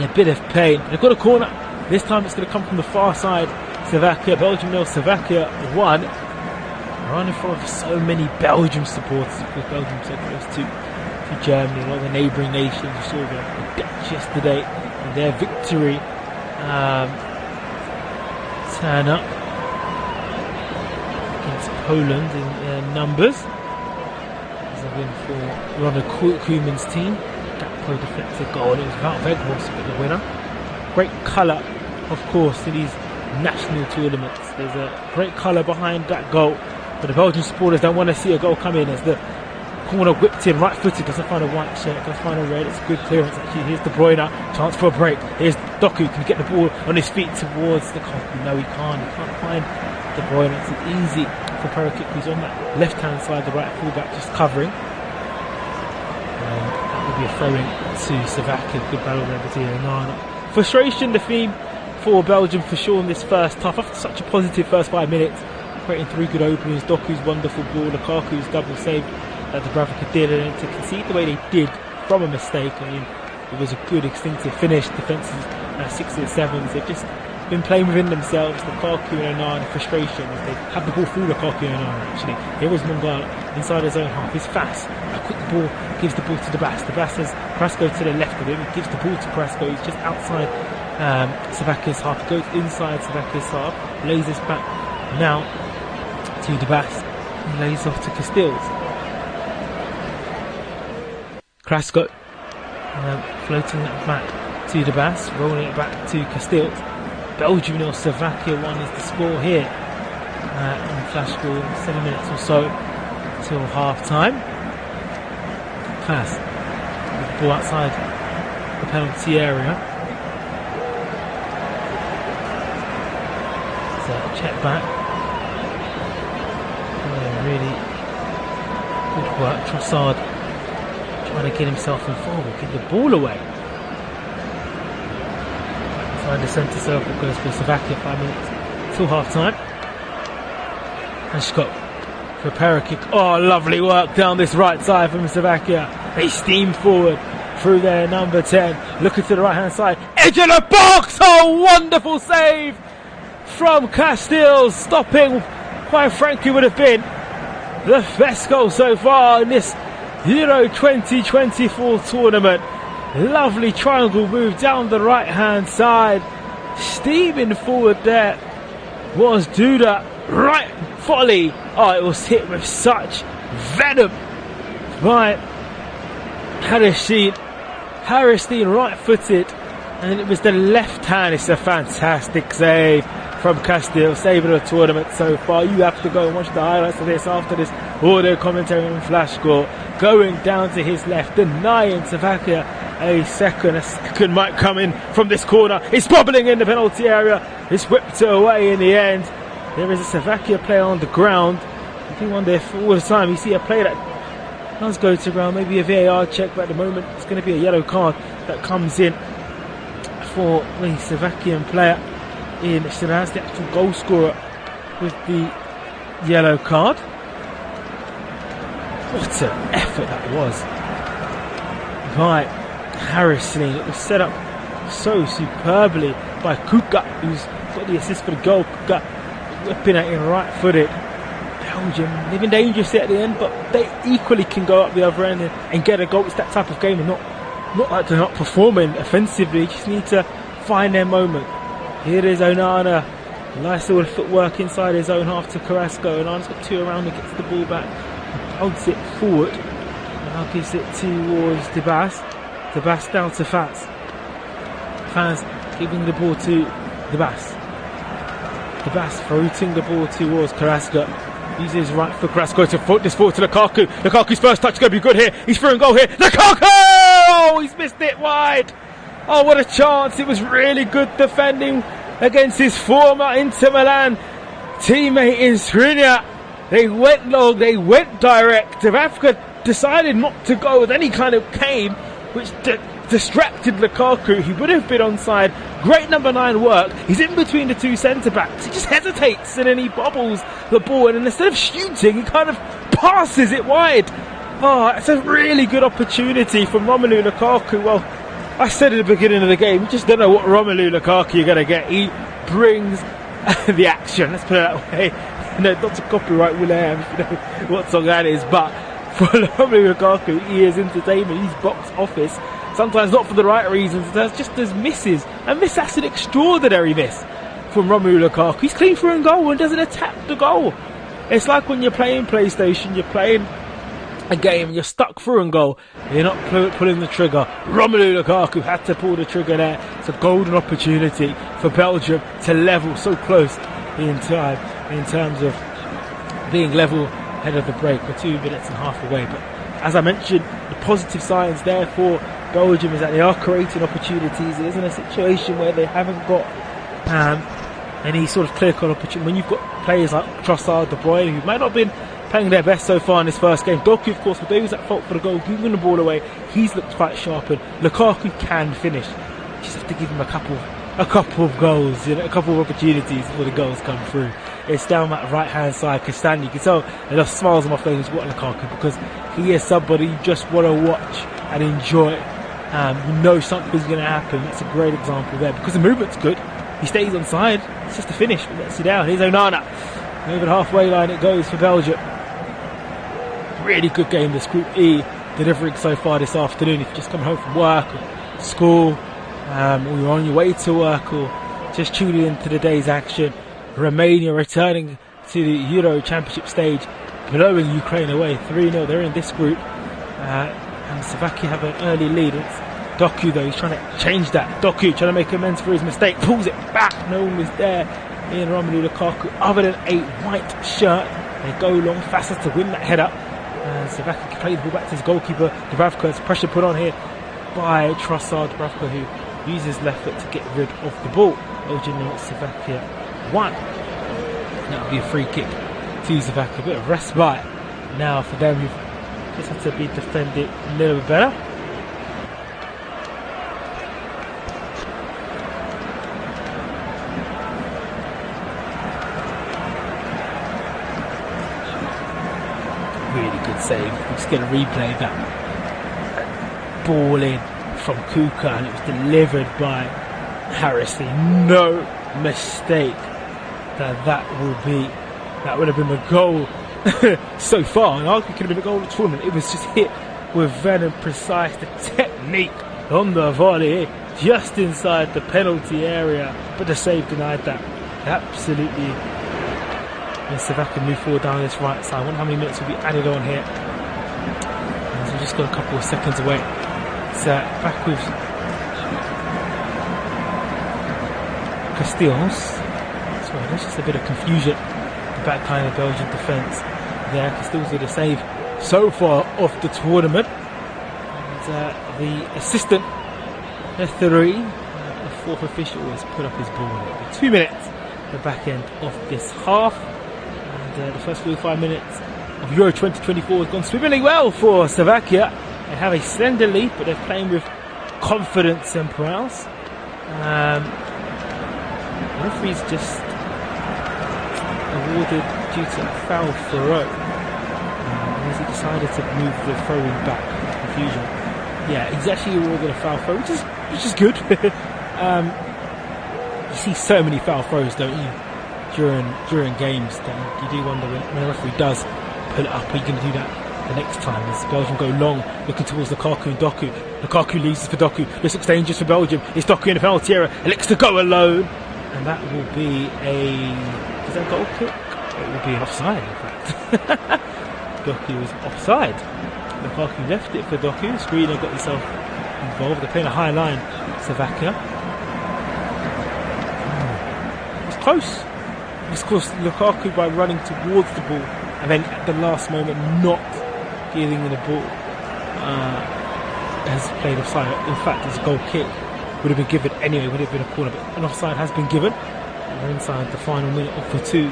a bit of pain. They've got a corner. This time it's going to come from the far side. Slovakia, Belgium 0, Slovakia 1. Running for so many Belgium supporters, because Belgium so close to Germany, a lot of the neighbouring nations. You saw the Dutch yesterday and their victory. Turn up against Poland in numbers. There's a win for Ronald Koeman's team. Gakpo deflected goal, and it was Wout Weghorst with the winner. Great colour, of course, in these national tournaments. There's a great colour behind that goal, but the Belgian supporters don't want to see a goal come in, as the corner whipped in, right-footed, doesn't find a white shirt, doesn't find a red. It's a good clearance actually. Here's De Bruyne, chance for a break. Here's Doku, can get the ball on his feet towards the Lukaku. No, he can't find De Bruyne. It's easy for Perisic, who's on that left-hand side, the right fullback just covering. That will be a throw-in to Slovakia. Good battle there between Onana. Frustration, the theme for Belgium for sure in this first half. After such a positive first 5 minutes, creating 3 good openings, Doku's wonderful ball, Lukaku's double save that Dubravka did, and to concede the way they did from a mistake. I mean, it was a good instinctive finish. Defences 6s and 7s, they've just been playing within themselves. Lukaku and Onana, frustration as they have the ball through Lukaku and Onana actually. Here is Mangala inside his own half. He's fast. A quick ball, gives the ball to De Bast. De Bast has Carrasco to the left of him. He gives the ball to Carrasco. He's just outside Slovakia's half. Goes inside Slovakia's half. Lays this back now to De Bast. He lays off to Castells. Carrasco floating that back to De Bast, rolling it back to Castells. Belgium 0, Slovakia 1 is the score here. On flash score, 7 minutes or so till half time. Pass. Ball outside the penalty area. So check back. Really good work. Trossard trying to get himself involved, get the ball away. Inside the centre circle goes for Slovakia, 5 minutes till half time. And Scott for a power kick. Oh, lovely work down this right side from Slovakia. They steam forward through their number 10. Looking to the right hand side. Edge of the box! Oh, wonderful save from Castells. Stopping, quite frankly, would have been the best goal so far in this Euro 2024 tournament. Lovely triangle move down the right hand side. Steaming forward there was Duda. Right volley. Oh, it was hit with such venom by Harrison. Right footed. And then it was the left hand. It's a fantastic save from Castells, saving the tournament so far. You have to go and watch the highlights of this after this audio commentary and flash score. Going down to his left, denying Slovakia a second. A second might come in from this corner. It's bobbling in the penalty area. It's whipped away in the end. There is a Slovakia player on the ground. You do wonder if all the time you see a player that does go to ground, maybe a VAR check, but at the moment it's going to be a yellow card that comes in for the Slovakian player in Shiraz, the actual goal scorer, with the yellow card. What an effort that was by Harrison. It was set up so superbly by Kuka, who's got the assist for the goal. Kuka whipping at him right footed. Belgium, they've been dangerous at the end, but they equally can go up the other end and get a goal. It's that type of game, and not like they're not performing offensively. You just need to find their moment. Here is Onana. Nice little footwork inside his own half to Carrasco. Onana's got two around and gets the ball back. Holds it forward. Now gives it towards Debas. Debas down to Faz. Faz giving the ball to Debas. Debas floating the ball towards Carrasco. Uses right for Carrasco to foot this forward to Lukaku. Lukaku's first touch is going to be good here. He's through and goal here. Lukaku! Oh, he's missed it wide. Oh, what a chance. It was really good defending against his former Inter Milan teammate in Skriniar. They went long, they went direct. If Africa decided not to go with any kind of cane, which distracted Lukaku, he would have been onside. Great number 9 work. He's in between the two centre-backs. He just hesitates and then he bobbles the ball, and instead of shooting, he kind of passes it wide. Oh, it's a really good opportunity from Romelu Lukaku. Well, I said at the beginning of the game, you just don't know what Romelu Lukaku you're going to get. He brings the action, let's put it that way. No, not to copyright Will.i.am if you know what song that is, but for Romelu Lukaku, he is entertainment. He's box office. Sometimes not for the right reasons. There's misses, and that's an extraordinary miss from Romelu Lukaku. He's clean through and goal and doesn't attack the goal. It's like when you're playing PlayStation, you're playing a game, you're stuck through and goal, you're not pulling the trigger. Romelu Lukaku had to pull the trigger there. It's a golden opportunity for Belgium to level so close in time, in terms of being level ahead of the break. We're 2 minutes and a half away, but as I mentioned, the positive signs there for Belgium is that they are creating opportunities. It isn't a situation where they haven't got any sort of clear-cut opportunity. When you've got players like Trossard, De Bruyne, who might not have been playing their best so far in this first game. Doku, of course, but he was at fault for the goal, giving the ball away. He's looked quite sharp, and Lukaku can finish. You just have to give him a couple of goals, a couple of opportunities before the goals come through. It's down that right-hand side. Castagne, you can tell there are smiles on my face with Lukaku, because he is somebody you just want to watch and enjoy. You know something's going to happen. That's a great example there, because the movement's good. He stays on side. It's just a finish. But let's see down. Here's Onana. Over the halfway line it goes for Belgium. Really good game, this Group E, delivering so far this afternoon. If you're just coming home from work or school, or you're on your way to work, or just tuning into the day's action, Romania returning to the Euro Championship stage, blowing Ukraine away 3-0. They're in this group, and Slovakia have an early lead. It's Doku though, he's trying to change that. Doku trying to make amends for his mistake, pulls it back, no one was there. Ian Romelu Lukaku, other than a white shirt, they go long, faster to win that header. Slovakia can play the ball back to his goalkeeper, Dubravka. There's pressure put on here by Trossard. Dubravka, who uses left foot to get rid of the ball. Belgium 0, Slovakia 1. That'll be a free kick to Slovakia. A bit of respite now for them, who've just had to be defended a little bit better. Save. We're just going to replay that ball in from Kuka, and it was delivered by Harris. No mistake that would have been the goal so far, and arguably could have been the goal of the tournament. It was just hit with venom precise. The technique on the volley just inside the penalty area, but the save denied that. Absolutely. And Slovakia move forward down this right side. I wonder how many minutes will be added on here. And so we've just got a couple of seconds away. It's back with Casteels. So there's just a bit of confusion. The back line of Belgian defence there. Casteels with a save so far of the tournament. And the assistant referee, the fourth official, has put up his ball. 2 minutes at the back end of this half. The first 45 minutes of Euro 2024 has gone swimmingly well for Slovakia. They have a slender lead, but they're playing with confidence and prowess. The referee's just awarded due to a foul for Rowe. As he decided to move the throwing back. Confusion. Yeah, he's actually awarded a foul throw, which is good. You see so many foul throws, don't you? during games, then you do wonder when the referee does pull it up, are you going to do that the next time? As Belgium go long, looking towards Lukaku and Doku. Lukaku leaves it for Doku. This looks dangerous for Belgium. It's Doku in the penalty area. Elects to go alone, and that will be is that a goal kick? It will be an offside, in fact. Doku was offside. Lukaku left it for Doku. Skriniar got himself involved. They're playing a high line. Slovakia. It's close. Of course, Lukaku, by running towards the ball and then at the last moment not giving the ball, has played offside. In fact, his goal kick would have been given anyway, would have been a corner, but an offside has been given. We're inside the final minute for 2.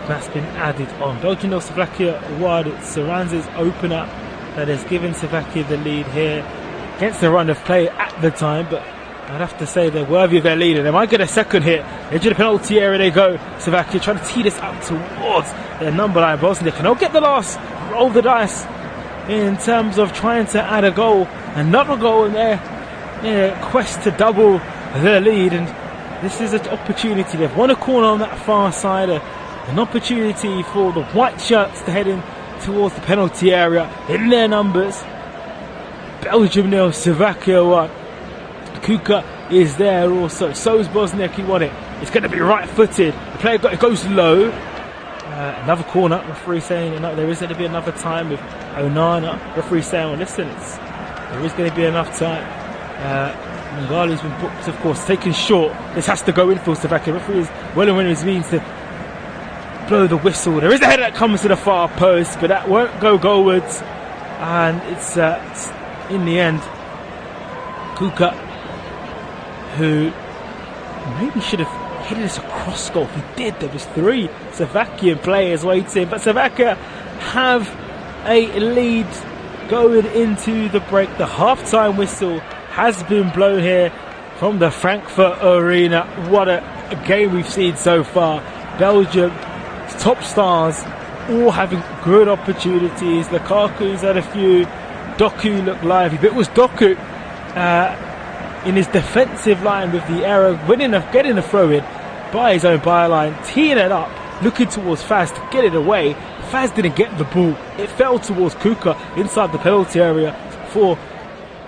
That's been added on. Belgium 0, Slovakia 1. It's Saranz's opener that has given Slovakia the lead here against the run of play at the time, but I'd have to say they're worthy of their lead, and they might get a second hit. Into the penalty area they go. Slovakia trying to tee this up towards their number line. Bosnia cannot get the last roll the dice in terms of trying to add a goal. Another goal in their quest to double their lead, and this is an opportunity. They've won a corner on that far side, an opportunity for the white shirts to head in towards the penalty area in their numbers. Belgium 0, Slovakia 1. Kuka is there also. So is Bosniak, he won it. It's going to be right-footed. The player goes low. Another corner. Referee saying no, there is going to be another time with Onana. Referee saying, well, listen, there is going to be enough time. Mangali's been booked, of course, taken short. This has to go in for Slovakia. Referee is well and his means to blow the whistle. There is a header that comes to the far post, but that won't go goalwards. And it's in the end, Kuka, who maybe should have hit this across goal. He did. There was 3 Slovakian players waiting, but Slovakia have a lead going into the break. The half-time whistle has been blown here from the Frankfurt Arena. What a game we've seen so far. Belgium, top stars, all having good opportunities. Lukaku's had a few. Doku looked lively, but it was Doku in his defensive line with the error, getting a throw-in by his own byline, teeing it up, looking towards Faz to get it away. Faz didn't get the ball. It fell towards Kuka inside the penalty area for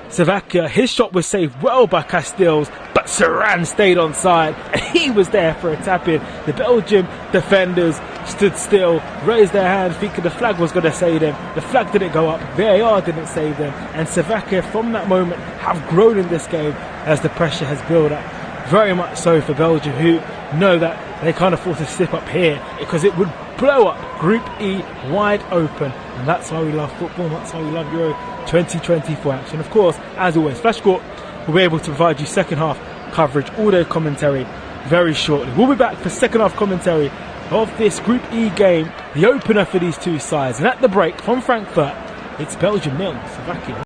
Slovakia. His shot was saved well by Castells, but Saran stayed on side, and he was there for a tap-in. The Belgian defenders stood still, raised their hand, thinking the flag was going to save them. The flag didn't go up, VAR didn't save them, and Slovakia from that moment have grown in this game as the pressure has built up. Very much so for Belgium, who know that they can't afford to slip up here because it would blow up Group E wide open. And that's why we love football, that's why we love Euro 2024 action. Of course, as always, Flash Court will be able to provide you second half coverage, audio commentary very shortly. We'll be back for second half commentary of this Group E game, the opener for these two sides. And at the break from Frankfurt, it's Belgium 0, Slovakia.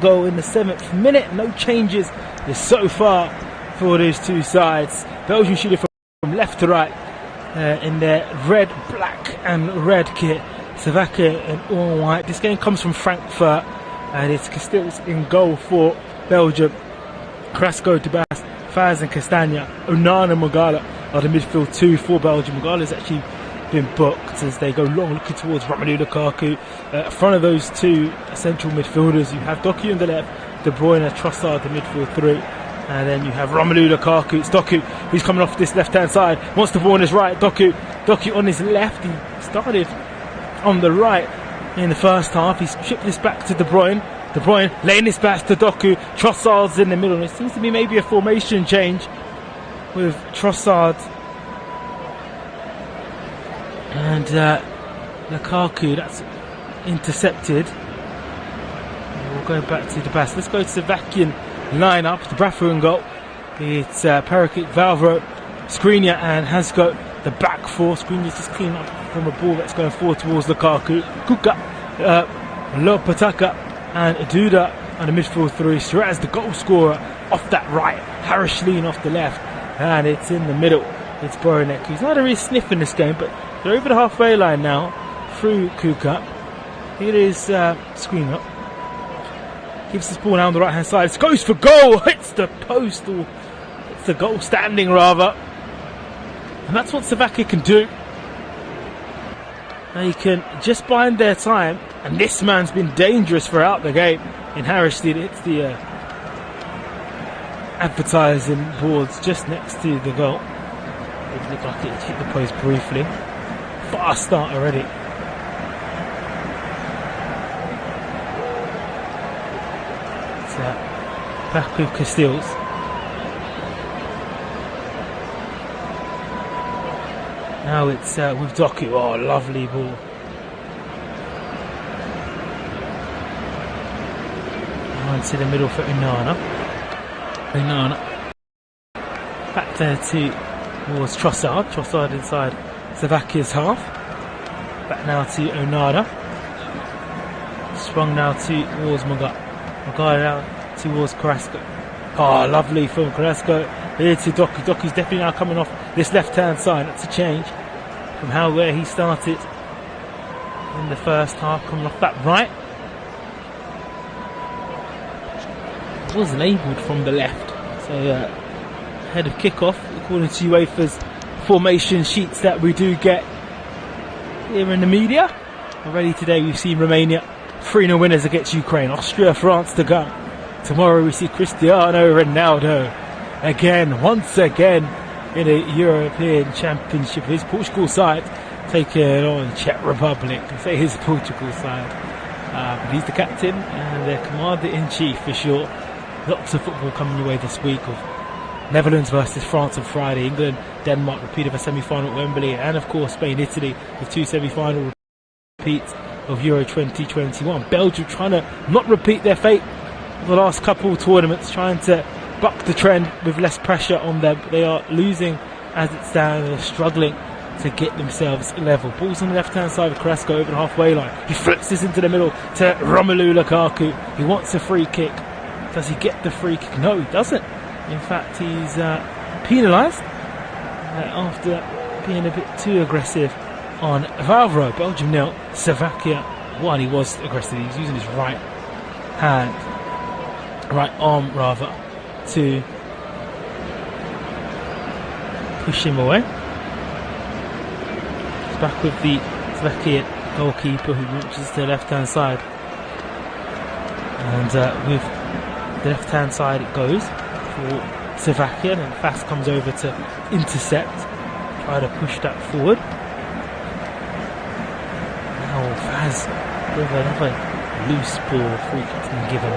goal in the 7th minute. No changes so far for these two sides. Belgium shooting from left to right in their red, black and red kit. Slovakia in all white. This game comes from Frankfurt, and it's Castells in goal for Belgium. Carrasco, Debas, Faz and Castagna. Onana, Magala are the midfield two for Belgium. Magala's actually been booked as they go long, looking towards Romelu Lukaku. In front of those two central midfielders, you have Doku on the left, De Bruyne, Trossard, the midfield three. And then you have Romelu Lukaku. It's Doku who's coming off this left-hand side. Wants the ball on his right. Doku on his left. He started on the right in the first half. He's chipped this back to De Bruyne. De Bruyne laying this back to Doku. Trossard's in the middle. And it seems to be maybe a formation change with Trossard and Lukaku. That's intercepted. We'll go back to the pass. Let's go to Slovakian line-up. The Brafu in goal. It's Perikic, Valvro, Skriniar and Hasko. The back four. Skriniar's just cleaning up from a ball that's going forward towards Lukaku. Kuka, Lopataka and Duda on the midfield three. Shiraz, the goal scorer, off that right. Harishleen off the left. And it's in the middle. It's Boronek, who's not really sniffing this game, but they're over the halfway line now through Kuka. Here is Skriniar. Gives this ball down the right hand side. It goes for goal. Hits the post, or it's the goal standing rather. And that's what Slovakia can do. They can just bind their time. And this man's been dangerous throughout the game. In Harishleen, it's the advertising boards just next to the goal. It looked like it hit the post briefly. Fast start already. It's back with Castells. Now it's with Doku. Oh, lovely ball. Into the middle for Onana. Back there towards Trossard. Trossard inside Slovakia's half. Back now to Onana. Sprung now towards Magar now towards Carrasco. Oh, lovely from Carrasco. Here to Doku. Doku's definitely now coming off this left-hand side. That's a change from where he started in the first half. Coming off that right. Was labelled from the left. So ahead of kickoff, according to UEFA's formation sheets that we do get here in the media. Already today we've seen Romania 3-0 winners against Ukraine. Austria, France to go. Tomorrow we see Cristiano Ronaldo once again in a European Championship. His Portugal side taking on Czech Republic. I say his Portugal side. But he's the captain and the commander-in-chief for sure. Lots of football coming your way this week of Netherlands versus France on Friday, England, Denmark, repeat of a semi-final at Wembley, and of course Spain, Italy with two semi-final repeats of Euro 2021. Belgium trying to not repeat their fate of the last couple of tournaments, trying to buck the trend with less pressure on them. They are losing as it stands. They're struggling to get themselves level. Ball's on the left-hand side of Carrasco over the halfway line. He flips this into the middle to Romelu Lukaku. He wants a free kick. Does he get the free kick? No, he doesn't. In fact, he's penalised after being a bit too aggressive on Valvro. Belgium 0, Slovakia 1. He was aggressive. He was using his right arm rather, to push him away. He's back with the Slovakia goalkeeper who launches to the left-hand side. And with the left-hand side it goes for Slovakia, and Fast comes over to intercept, try to push that forward. Now Faz with another loose ball, free kick's been given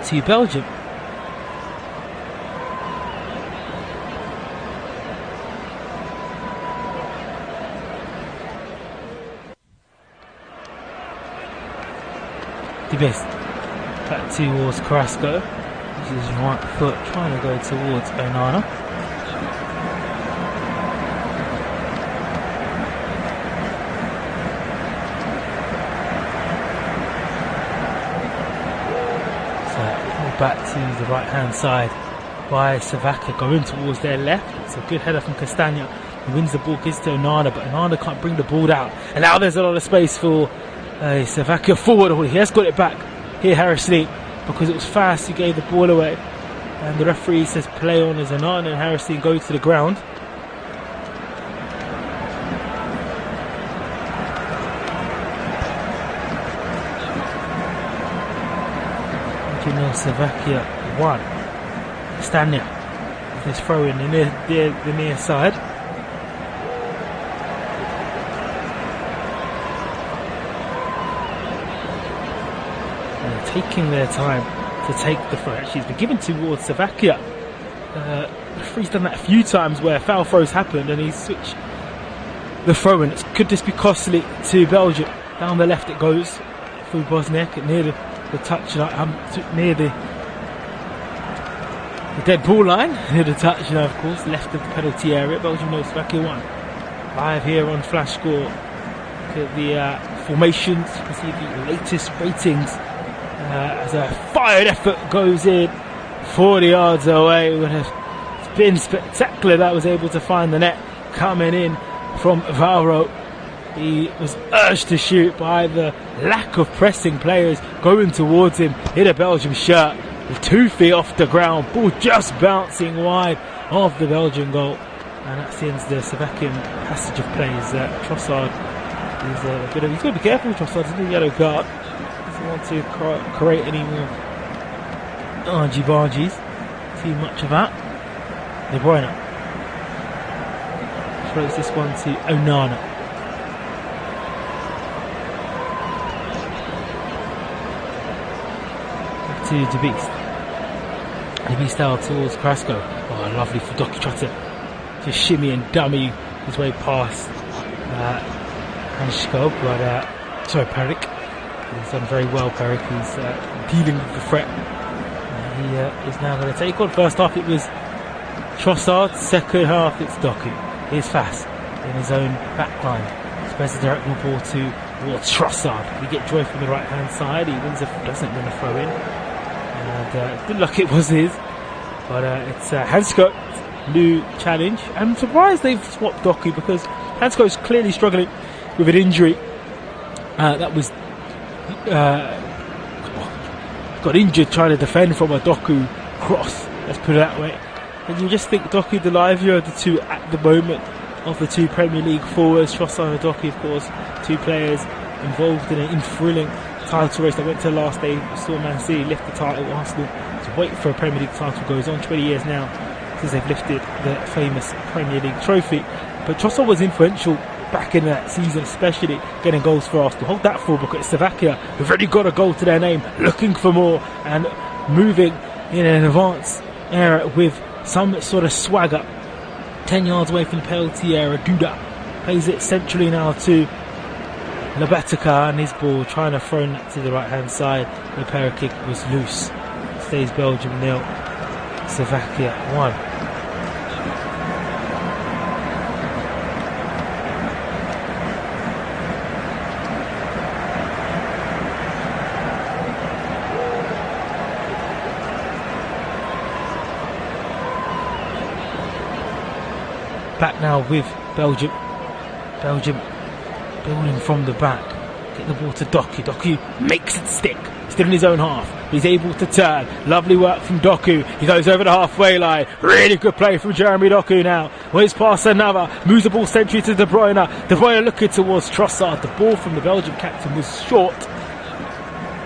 to Belgium. Debes back towards Carrasco. This is right foot trying to go towards Onana. back to the right hand side by Slovakia, going towards their left. It's a good header from Castagna. He wins the ball, gives to Onana, but Onana can't bring the ball out. And now there's a lot of space for Slovakia forward. He has got it back here, Harrison, because it was fast. He gave the ball away. And the referee says play on as Onana and Harrison go to the ground. Slovakia 1. Castagna with his throw in the near side. And they're taking their time to take the throw. Actually, it's been given towards Slovakia. The referee's done that a few times where foul throws happened and he's switched the throw in. Could this be costly to Belgium? Down the left it goes through Bosniak near the touch near the dead ball line, near the touch, of course, left of the penalty area. Belgium knows Slovakia 1. Live here on Flash Score. Look at the formations. You can see the latest ratings as a fired effort goes in 40 yards away. Would have been spectacular. That was able to find the net coming in from Valro. He was urged to shoot by the lack of pressing players going towards him. Hit a Belgium shirt with 2 feet off the ground. Ball just bouncing wide of the Belgian goal. And that sends the Slovakian passage of plays. Trossard is he's got to be careful with Trossard. He's in the yellow card. Doesn't want to create any more argy-bargies. Too much of that. De Bruyne throws this one to Onana. To De Beast out towards Carrasco. Oh, lovely for Doki. Tried to shimmy and dummy his way past Hansko, but sorry, Peric. He's done very well, Peric. He's dealing with the threat. He is now going to take on. First half it was Trossard, second half it's Doku. He's fast in his own back line. Spreads the direct ball towards Trossard. We get joy from the right hand side. He doesn't win a throw in. And good luck it was his, but it's Hansko, new challenge. I'm surprised they've swapped Doku because Hansko is clearly struggling with an injury that was got injured trying to defend from a Doku cross, let's put it that way. And you just think Doku, the livelier of the two at the moment of the two Premier League forwards. Trossard and Doku, of course, two players involved in an thrilling title race that went to the last day. We saw Man City lift the title. Arsenal to wait for a Premier League title goes on 20 years now since they've lifted the famous Premier League trophy. But Trossard was influential back in that season, especially getting goals for Arsenal. Hold that for because Slovakia have already got a goal to their name, looking for more and moving in an advanced era with some sort of swagger. 10 yards away from the penalty area, Duda plays it centrally now to Lobatica, and his ball trying to throw it to the right hand side. The pair kick was loose. Stays Belgium 0, Slovakia 1. Back now with Belgium. Belgium building from the back. Get the ball to Doku. Doku makes it stick. Still in his own half. He's able to turn. Lovely work from Doku. He goes over the halfway line. Really good play from Jeremy Doku now. Where's past another. Moves the ball century to De Bruyne. De Bruyne looking towards Trossard. The ball from the Belgian captain was short.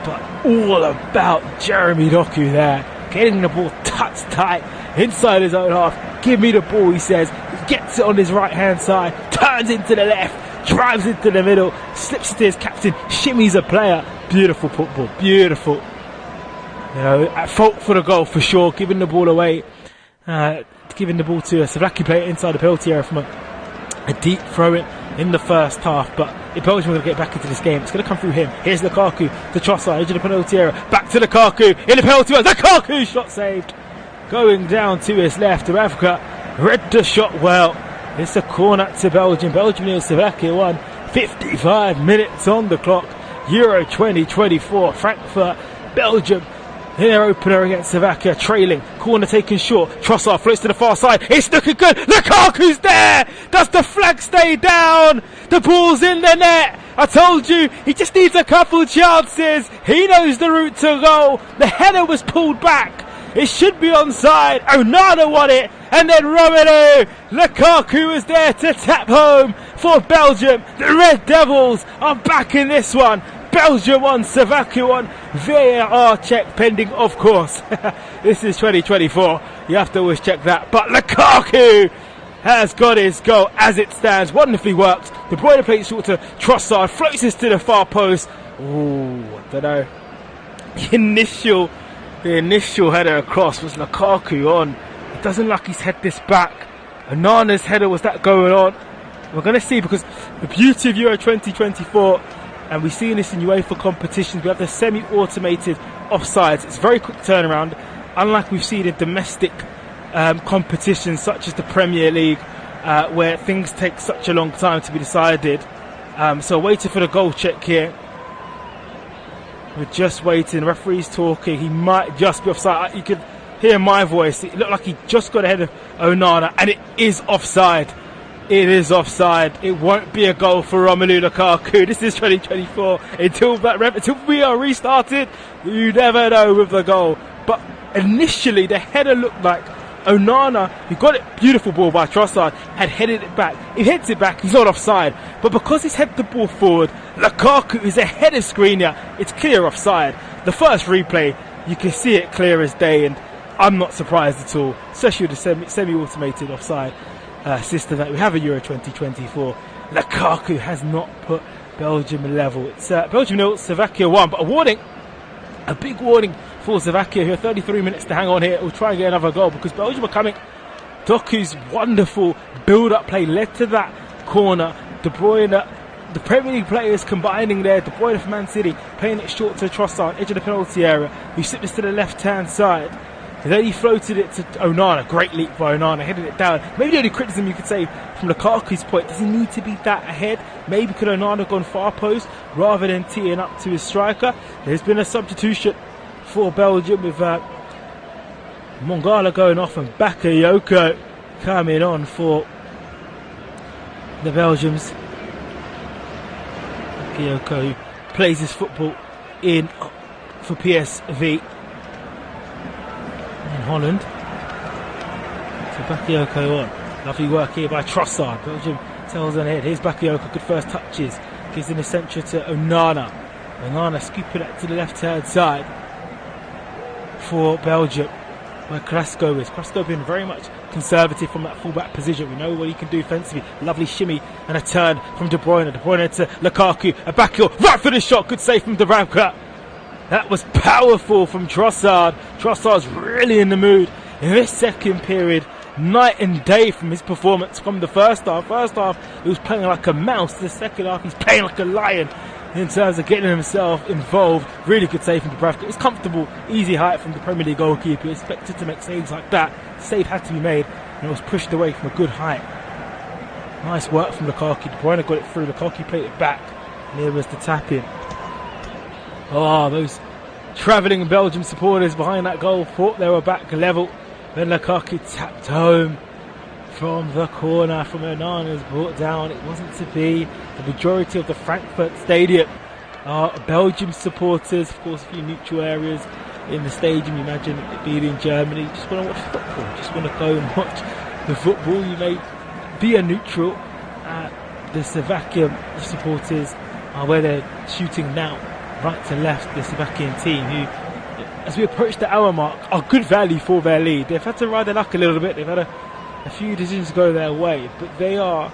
But all about Jeremy Doku there. Getting the ball touched tight inside his own half. Give me the ball, he says. Gets it on his right hand side, turns into the left, drives into the middle, slips it to his captain, shimmies a player. Beautiful football, beautiful. You know, at fault for the goal for sure, giving the ball away, giving the ball to a Slovakian player inside the penalty area from a deep throw in the first half. But if Belgium are going to get back into this game, it's going to come through him. Here's Lukaku to Trossard, into the penalty area, back to Lukaku, in the penalty area, Lukaku, shot saved. Going down to his left, to Africa. Read the shot well. It's a corner to Belgium. Belgium 0, Slovakia 1. 55 minutes on the clock. Euro 2024, Frankfurt, Belgium. their opener against Slovakia, trailing, corner taken short, Trossard floats to the far side, it's looking good, Lukaku's there, does the flag stay down, the ball's in the net, I told you, he just needs a couple chances, he knows the route to goal, the header was pulled back, it should be onside, Onana won it, and then Romelu Lukaku was there to tap home for Belgium, the Red Devils are back in this one, Belgium 1, Slovakia 1, VAR check pending, of course. This is 2024, you have to always check that. But Lukaku has got his goal as it stands, wonderfully works. De Bruyne plays short to Trossard, floats this to the far post. Ooh, I don't know. The initial header across was Lukaku on. It doesn't look like he's head this back. Onana's header was that going on. We're going to see, because the beauty of Euro 2024, and we've seen this in UEFA competitions, we have the semi-automated offsides. It's very quick turnaround, unlike we've seen in domestic competitions such as the Premier League, where things take such a long time to be decided. So waiting for the goal check here. We're just waiting. Referee's talking. He might just be offside. You could hear my voice. It looked like he just got ahead of Onana, and it is offside. It is offside. It won't be a goal for Romelu Lukaku. This is 2024. Until we are restarted, you never know with the goal. But initially, the header looked like Onana, who got it, beautiful ball by Trossard, had headed it back. He heads it back, he's not offside. But because he's headed the ball forward, Lukaku is ahead of Skriniar. It's clear offside. The first replay, you can see it clear as day, and I'm not surprised at all, especially with the semi-automated offside system that we have in Euro 2024. Lukaku has not put Belgium level. It's Belgium 0, Slovakia 1, but a big warning for Slovakia, who have 33 minutes to hang on here. We'll try and get another goal, because Belgium are coming. Doku's wonderful build-up play led to that corner. De Bruyne, the Premier League players combining there. De Bruyne from Man City, playing it short to Trossard, edge of the penalty area, who slipped this to the left-hand side. And then he floated it to Onana. Great leap by Onana, headed it down. Maybe the only criticism you could say from Lukaku's point, does he need to be that ahead? Maybe could Onana have gone far post rather than teeing up to his striker? There's been a substitution for Belgium with Mongala going off and Bakayoko coming on for the Belgians. Bakayoko, who plays his football for PSV in Holland. So Bakayoko on. Lovely work here by Trossard. Belgium tells on ahead. Here's Bakayoko, good first touches. Gives an essential to Onana. Onana scooping it to the left hand side for Belgium, where Carrasco is. Carrasco being very much conservative from that fullback position. We know what he can do defensively. Lovely shimmy and a turn from De Bruyne. De Bruyne to Lukaku. A back heel right for the shot. Good save from Dubravka. That was powerful from Trossard. Trossard's really in the mood in this second period. Night and day from his performance from the first half. First half, he was playing like a mouse. The second half, he's playing like a lion in terms of getting himself involved. Really good save from Dubravka. It's comfortable, easy height from the Premier League goalkeeper. Expected to make saves like that. Save had to be made, and it was pushed away from a good height. Nice work from Lukaku. De Bruyne got it through. Lukaku played it back, and there was the tap in. Oh, those travelling Belgium supporters behind that goal thought they were back level. Then Lukaku tapped home from the corner from Onana's brought down. It wasn't to be. The majority of the Frankfurt Stadium are Belgium supporters. Of course, a few neutral areas in the stadium. You imagine it being in Germany. You just want to watch football. Just want to go and watch the football. You may be a neutral. The Slovakian supporters are where they're shooting now, right to left. The Slovakian team, who, as we approach the hour mark, are good value for their lead. They've had to ride their luck a little bit. They've had a few decisions go their way, but they are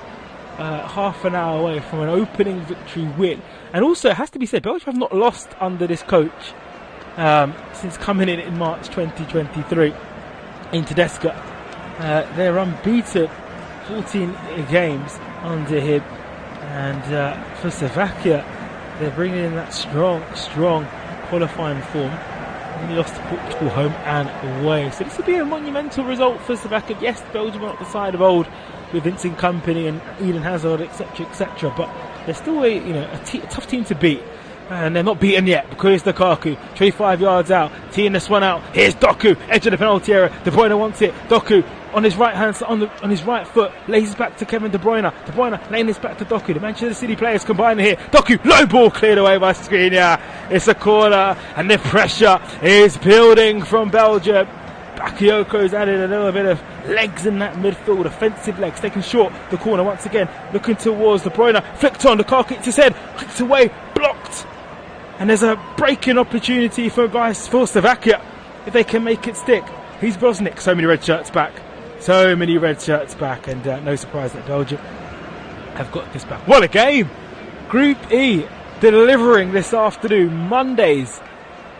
half an hour away from an opening victory win. And also, it has to be said, Belgium have not lost under this coach since coming in March 2023 in Tedesco. They're unbeaten 14 games under him, and for Slovakia, they're bringing in that strong qualifying form. Only lost to Portugal home and away. So this will be a monumental result for Slovakia. Yes, Belgium are not the side of old with Vincent Kompany and Eden Hazard, etc., etc. But they're still a tough team to beat. And they're not beaten yet because it's Lukaku. 25 yards out, teeing this one out. Here's Doku, edge of the penalty area. De Bruyne wants it. Doku on his right hand, on his right foot, lays it back to Kevin De Bruyne. De Bruyne laying this back to Doku. The Manchester City players combining here. Doku, low ball cleared away by Skriniar. It's a corner, and the pressure is building from Belgium. Bakayoko's added a little bit of legs in that midfield, offensive legs, taking short the corner once again, looking towards De Bruyne, flicked on, Lukaku hits his head, kicks away, blocked, and there's a breaking opportunity for Slovakia if they can make it stick. He's Bosnick, so many red shirts back, and no surprise that Belgium have got this back. What a game! Group E delivering this afternoon, Mondays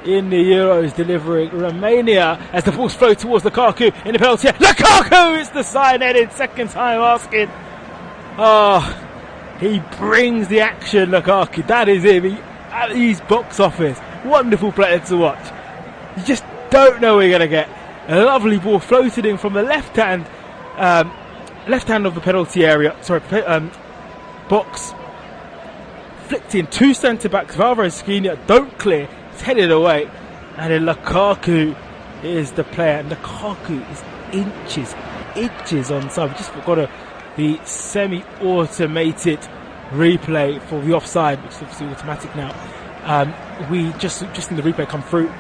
in the Euros, delivering Romania as the balls flow towards Lukaku in the penalty. Lukaku! It's the side-headed second time asking. He brings the action, Lukaku. That is him. He's box office. Wonderful player to watch. You just don't know where you're going to get. A lovely ball floated in from the left hand of the penalty area. Box. Flicked in. Two centre-backs, Valverde and Skriniar, don't clear. It's headed away, and then Lukaku is the player. Lukaku is inches onside. We just got the semi-automated replay for the offside, which is obviously automatic now. We just in the replay come through,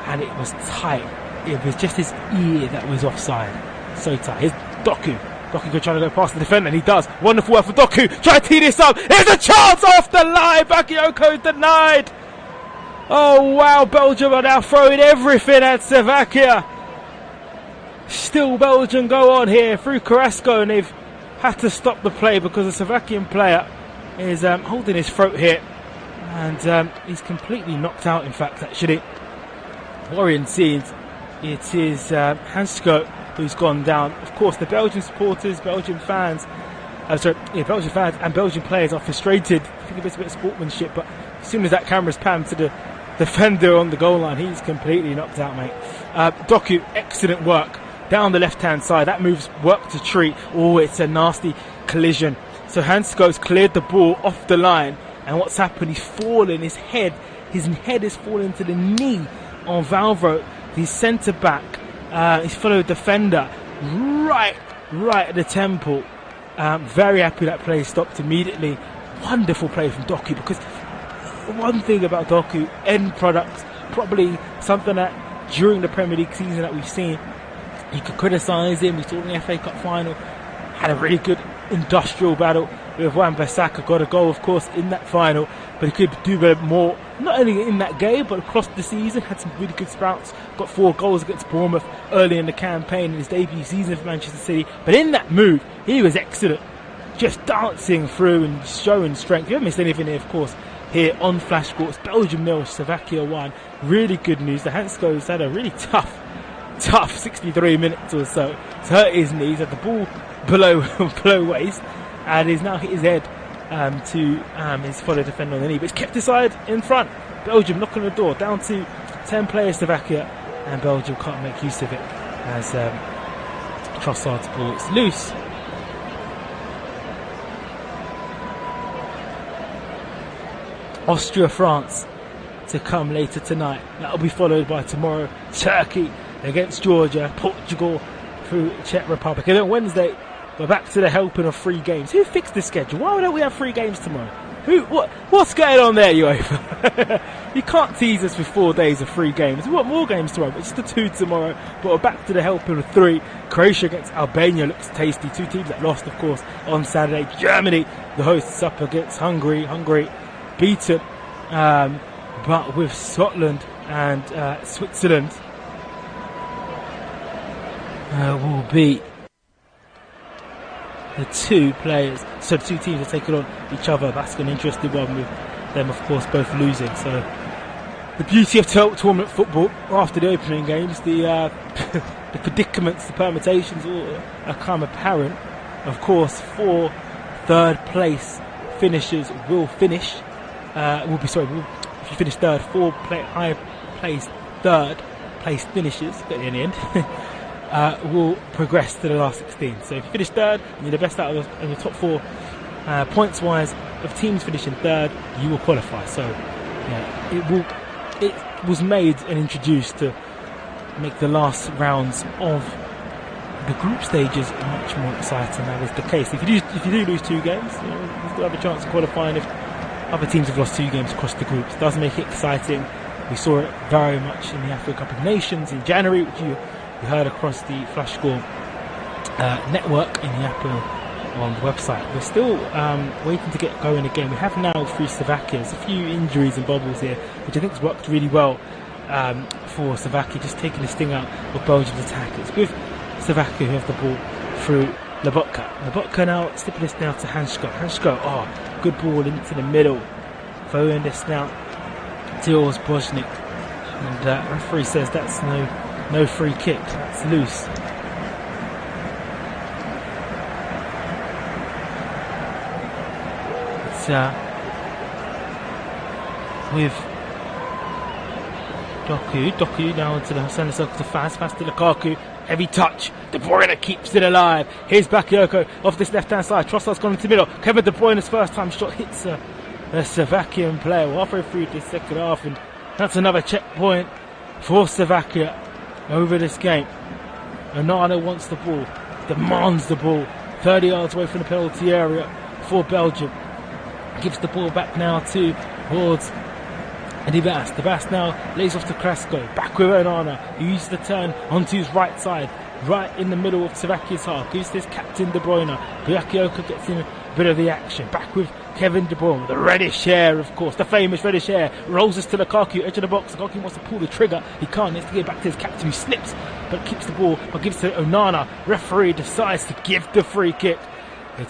and it was tight. It was just his ear that was offside. So tight. Here's Doku. Doku trying to go past the defender, and he does. Wonderful work for Doku. Try to tee this up. Here's a chance off the line. Bakayoko denied. Oh wow, Belgium are now throwing everything at Slovakia. Still Belgium go on here through Carrasco, and they've had to stop the play because the Slovakian player is holding his throat here, and he's completely knocked out, in fact, actually. Worrying scenes. It is Hansko who's gone down. Of course, the Belgian supporters, Belgian fans and Belgian players are frustrated. I think it's a bit of sportsmanship, but as soon as that camera's panned to the defender on the goal line, he's completely knocked out, mate. Doku, excellent work down the left-hand side. That move's worked a treat. Oh, it's a nasty collision. So Hansko's cleared the ball off the line, and what's happened? He's fallen. His head is fallen to the knee on Valverde, the centre-back. His fellow defender, right at the temple. Very happy that play stopped immediately. Wonderful play from Doku, because one thing about Doku, end products, probably something that during the Premier League season that we've seen, you could criticise him. We saw in the FA Cup final, had a really good industrial battle with Wan-Bissaka, got a goal of course in that final, but he could do a bit more, not only in that game but across the season. Had some really good sprouts, got 4 goals against Bournemouth early in the campaign in his debut season for Manchester City, but in that move he was excellent, just dancing through and showing strength. You haven't missed anything here, of course, here on Flash Sports. Belgium 0, Slovakia 1. Really good news. The Hansko's had a really tough 63 minutes or so. He's hurt his knees, had the ball below waist, and he's now hit his head to his fellow defender on the knee. But he's kept his side in front. Belgium knocking on the door, down to 10 players, Slovakia, and Belgium can't make use of it as Trossard's ball is loose. Austria-France to come later tonight. That'll be followed by tomorrow Turkey against Georgia, Portugal through Czech Republic. And then Wednesday, we're back to the helping of 3 games. Who fixed the schedule? Why don't we have 3 games tomorrow? What's going on there, UEFA? You can't tease us with 4 days of 3 games. We want more games tomorrow, but just the 2 tomorrow. But we're back to the helping of 3. Croatia against Albania looks tasty. 2 teams that lost, of course, on Saturday. Germany, the hosts, up against Hungary. Hungary beaten, but with Scotland and Switzerland will be the 2 players. So the 2 teams are taking on each other. That's an interesting one, with them, of course, both losing. So the beauty of tournament football, after the opening games, the predicaments, the permutations all become apparent. Of course, 4 third place finishers will finish. If you finish third, 4 high placed third place finishers, but in the end, will progress to the last 16. So if you finish third and you're the best out of the top 4 points wise of teams finishing third, you will qualify. So it was made and introduced to make the last rounds of the group stages much more exciting. That is the case. If you do lose 2 games, you still have a chance of qualifying if other teams have lost 2 games across the groups. It does make it exciting. We saw it very much in the Africa Cup of Nations in January, which you heard across the Flash Score network in the Apple on the website. We're still waiting to get going again. We have now through Slovakia. There's a few injuries and bubbles here, which I think has worked really well for Slovakia, just taking the sting out of Belgium's attack. It's with Slovakia who have the ball through Lobotka. Lobotka now slipping this now to Hansko. Hansko, good ball into the middle. Throwing this now towards Bosnik. And referee says that's no free kick. That's loose. It's with Doku now into the centre circle to Fast to Lukaku. Heavy touch. De Bruyne keeps it alive. Here's Bakayoko off this left-hand side. Trossard's gone into the middle. Kevin De Bruyne's first time shot hits a Slovakian player. We're halfway through the second half, and that's another checkpoint for Slovakia over this game. Onana wants the ball, demands the ball. 30 yards away from the penalty area for Belgium. Gives the ball back now towards Dibas. Dibas now lays off to Krasko. Back with Onana, who uses the turn onto his right side, right in the middle of Slovakia's half. Gives this captain De Bruyne. Bakayoko gets in a bit of the action. Back with Kevin De Bruyne, the reddish hair, of course, the famous reddish hair. Rolls us to Lukaku, edge of the box. Lukaku wants to pull the trigger. He can't. He has to get back to his captain, who slips, but keeps the ball, but gives it to Onana. Referee decides to give the free kick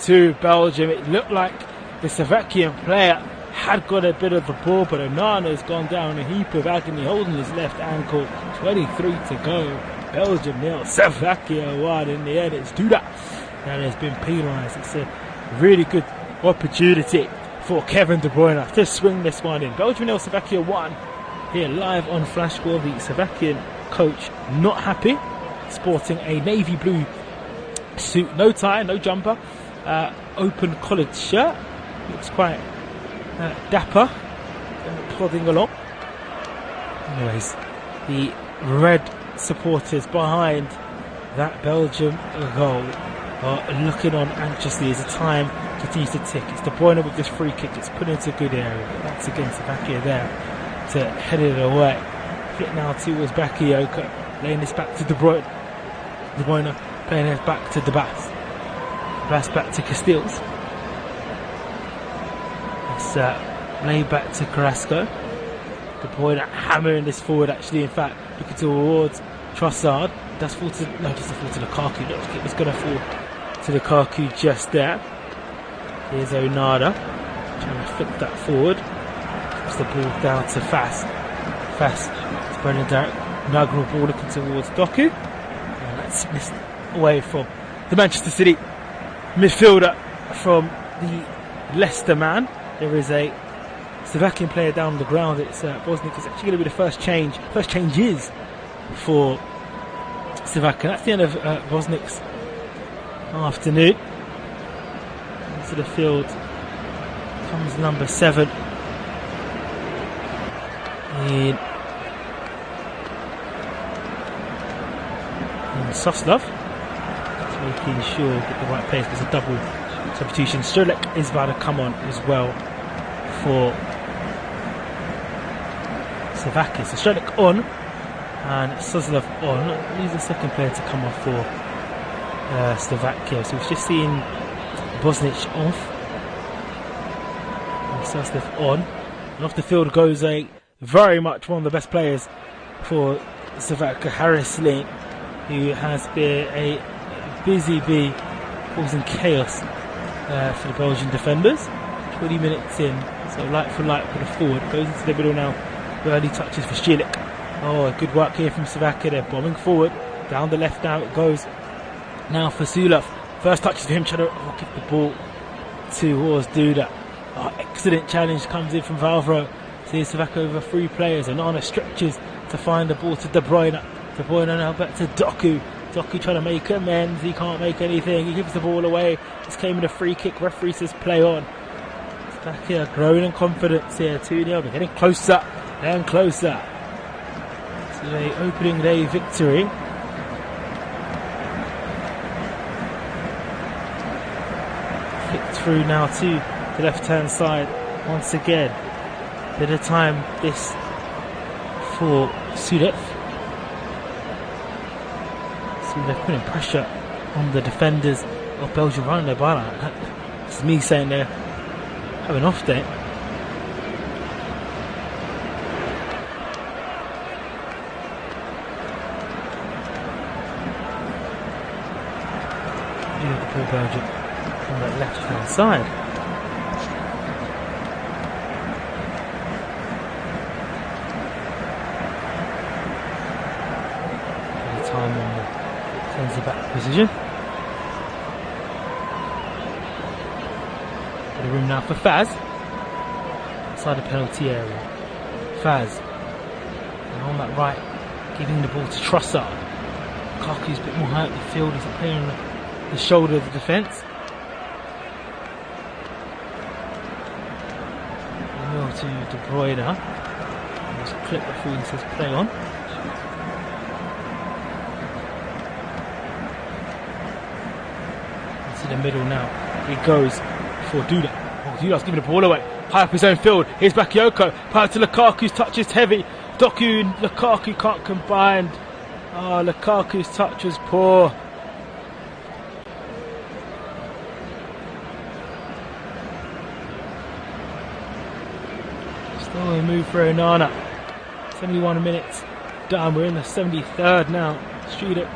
to Belgium. It looked like the Slovakian player had got a bit of the ball, but Onana's gone down a heap of agony, holding his left ankle. 23 to go. Belgium 0, Slovakia 1. In the end, it's Duda that has been penalised. It's a really good opportunity for Kevin De Bruyne to swing this one in. Belgium 0, Slovakia 1. Here live on Flash Score. The Slovakian coach not happy, sporting a navy blue suit, no tie, no jumper, open collared shirt. Looks quite dapper, plodding along. Anyways, the red supporters behind that Belgium goal are looking on anxiously as the time continues to tick. It's De Bruyne with this free kick. It's put into a good area, but that's against Slovakia there to head it away. Flip now towards Bakayoko, laying this back to De Bruyne. De Bruyne playing it back to Dibas. Dibas back to Castells. It's laid back to Carrasco. De Bruyne hammering this forward, actually, in fact, looking towards Trossard. Does fall to Lukaku. Looks like it was going to fall to Lukaku just there. Here's Onana trying to flick that forward. Puts the ball down to Fast. Fast spreading down. Nagel ball looking towards Doku. And that's missed away from the Manchester City midfielder from the Leicester man. There is a Slovakian player down the ground. It's Bosnik. It's actually going to be the first changes for Slovakia. That's the end of Bosnik's afternoon. Into the field comes number 7 in Soslov. Making sure get the right place. There's a double substitution. Strelec is about to come on as well for Slovakia. So Strelec on and Soslov on. He's the second player to come off for Slovakia. So we've just seen Bosnic off and Soslov on. And off the field goes a very much one of the best players for Slovakia, Harris Lane, who has been a busy bee causing chaos for the Belgian defenders. 20 minutes in, so light for light for the forward. Goes into the middle now. Early touches for Strelec. Oh, good work here from Slovakia. They're bombing forward. Down the left now it goes. Now for Sulov. First touches for him, trying to give the ball towards Duda. Oh, excellent challenge comes in from Valvro. See Slovakia over 3 players. Onana stretches to find the ball to De Bruyne. De Bruyne now back to Doku. Doku trying to make amends. He can't make anything. He gives the ball away. This came in a free kick. Referee says play on. Slovakia growing in confidence here, 2-0. They're getting closer and closer to the opening day victory. Flicked through now to the left-hand side once again. Bit of time this for Sudev. Sudev putting pressure on the defenders of Belgium, running their ball out. This is me saying they're having an off day. Beautiful Belgium on that left hand side. Any time on the centre back position. Bit of room now for Faz inside the penalty area. Faz and on that right, giving the ball to Trossard. Lukaku's a bit more high up the field. He's playing on the shoulder of the defence. Email to De Bruyne. There's a clip before he says play on. Into the middle now. It goes for Duda. Oh, Duda's giving the ball away. High up his own field. Here's Bakayoko. Power to Lukaku's touch is heavy. Doku and Lukaku can't combine. Oh, Lukaku's touch was poor. Still a move for Onana. 71 minutes done. We're in the 73rd now. Studek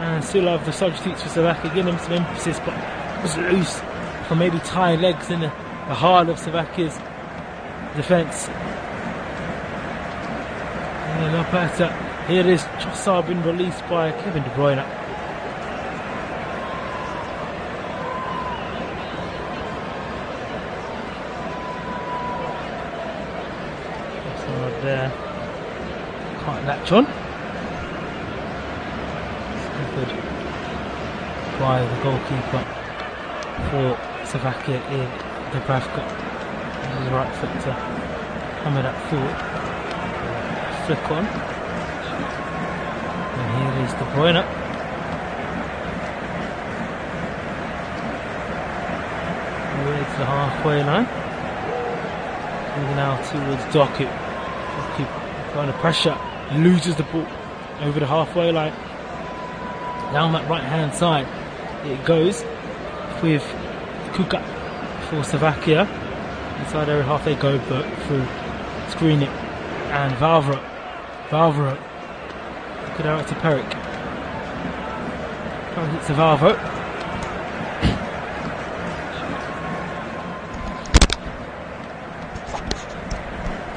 and Sulov, the substitutes for Slovakia, giving him some emphasis, but it was loose from maybe tying legs in the heart of Slovakia's defence. Yeah, not better. Here it is, Trossard been released by Kevin De Bruyne. Trossard there, can't latch on. Good by the goalkeeper for Slovakia in Dubravka. His right foot to hammer that forward. Flick on. And here is De Bruyne. Away to the halfway line. Moving now towards Doku. Doku under pressure. Loses the ball over the halfway line. Down that right hand side. It goes with Kuka for Slovakia. Inside every half they go through screening. And Valvro. Good out to Peric. Trying to hit to Valvro.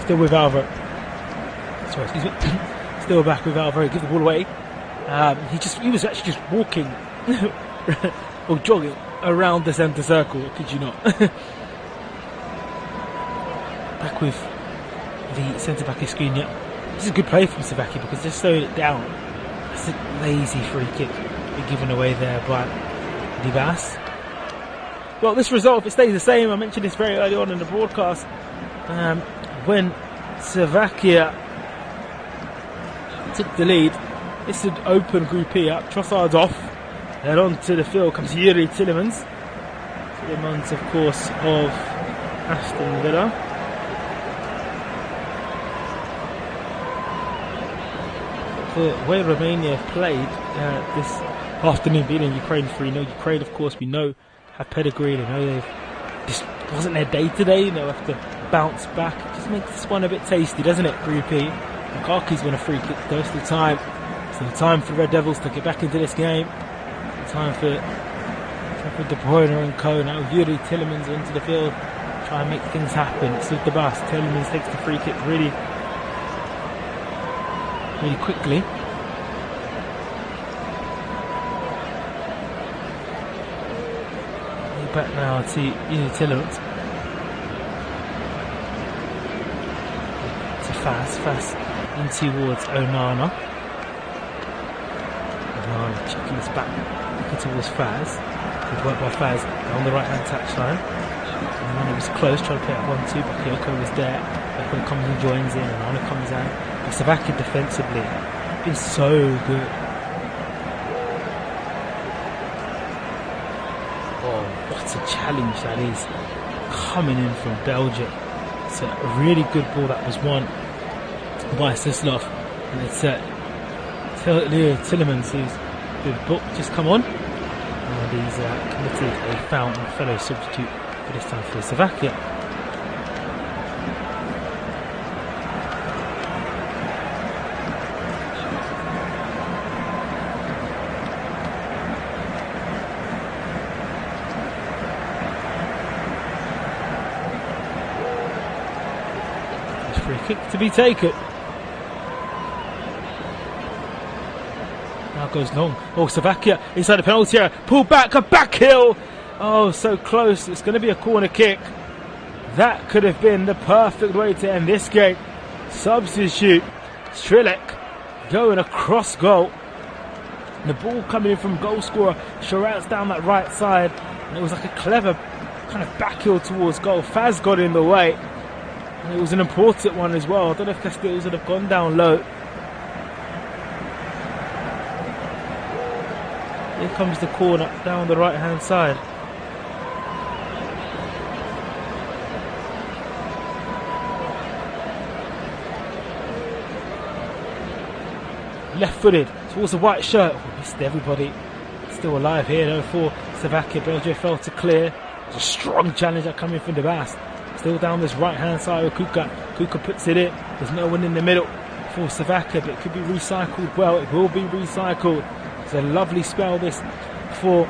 Still with Valvro. Sorry, excuse me. Still back with Valvro. Give the ball away. He was actually just walking or jogging around the centre circle. Could you not? Back with the centre back is screen. Yeah, this is a good play from Slovakia because they slowed it down. That's a lazy free kick given away there by Divas. Well, this result, if it stays the same, I mentioned this very early on in the broadcast, when Slovakia took the lead, this would open Group E up. Trossard's off. Then onto the field comes Yuri Tillemans. Tillemans, of course, of Aston Villa. The way Romania played this afternoon, beating Ukraine 3-0. Ukraine, of course, we know have pedigree. They know this wasn't their day today. They'll have to bounce back. It just makes this one a bit tasty, doesn't it? Group E. Lukaku's won a free kick. There's the time. So the time for the Red Devils to get back into this game. The time for De Bruyne and co. Now Yuri Tillemans into the field. Try and make things happen. It's with the bus. Tillemans takes the free kick really quickly. Back now to Yuri Tillemans. To Faz in towards Onana. Onana checking this back, looking towards Faz. Good work by Faz on the right hand touchline. And when it was close, trying to play at 1-2, Bakayoko was there. Bakayoko comes and joins in, and Anna comes out. But Slovakia defensively been so good. Oh, what a challenge that is coming in from Belgium. It's a really good ball that was won by Sislov, and it's Tillemans who's been booked, just come on, and he's committed a foul on a fellow substitute, but this time for Slovakia. Free kick to be taken. Now goes long. Oh, Slovakia inside the penalty area. Pull back, a back heel. Oh, so close. It's going to be a corner kick. That could have been the perfect way to end this game. Substitute. Strilek going across goal. The ball coming in from goal scorer. Sharat's down that right side. And it was like a clever kind of back heel towards goal. Faz got in the way. And it was an important one as well. I don't know if Casteels would have gone down low. Here comes the corner down the right hand side. Left footed towards the white shirt. Oh, missed everybody. Still alive here though for Slovakia. Belgium failed to clear. It was a strong challenge that coming from the Bast. Still down this right hand side with Kuka. Kuka puts it in. There's no one in the middle for Slovakia, but it could be recycled well. It will be recycled. It's a lovely spell this for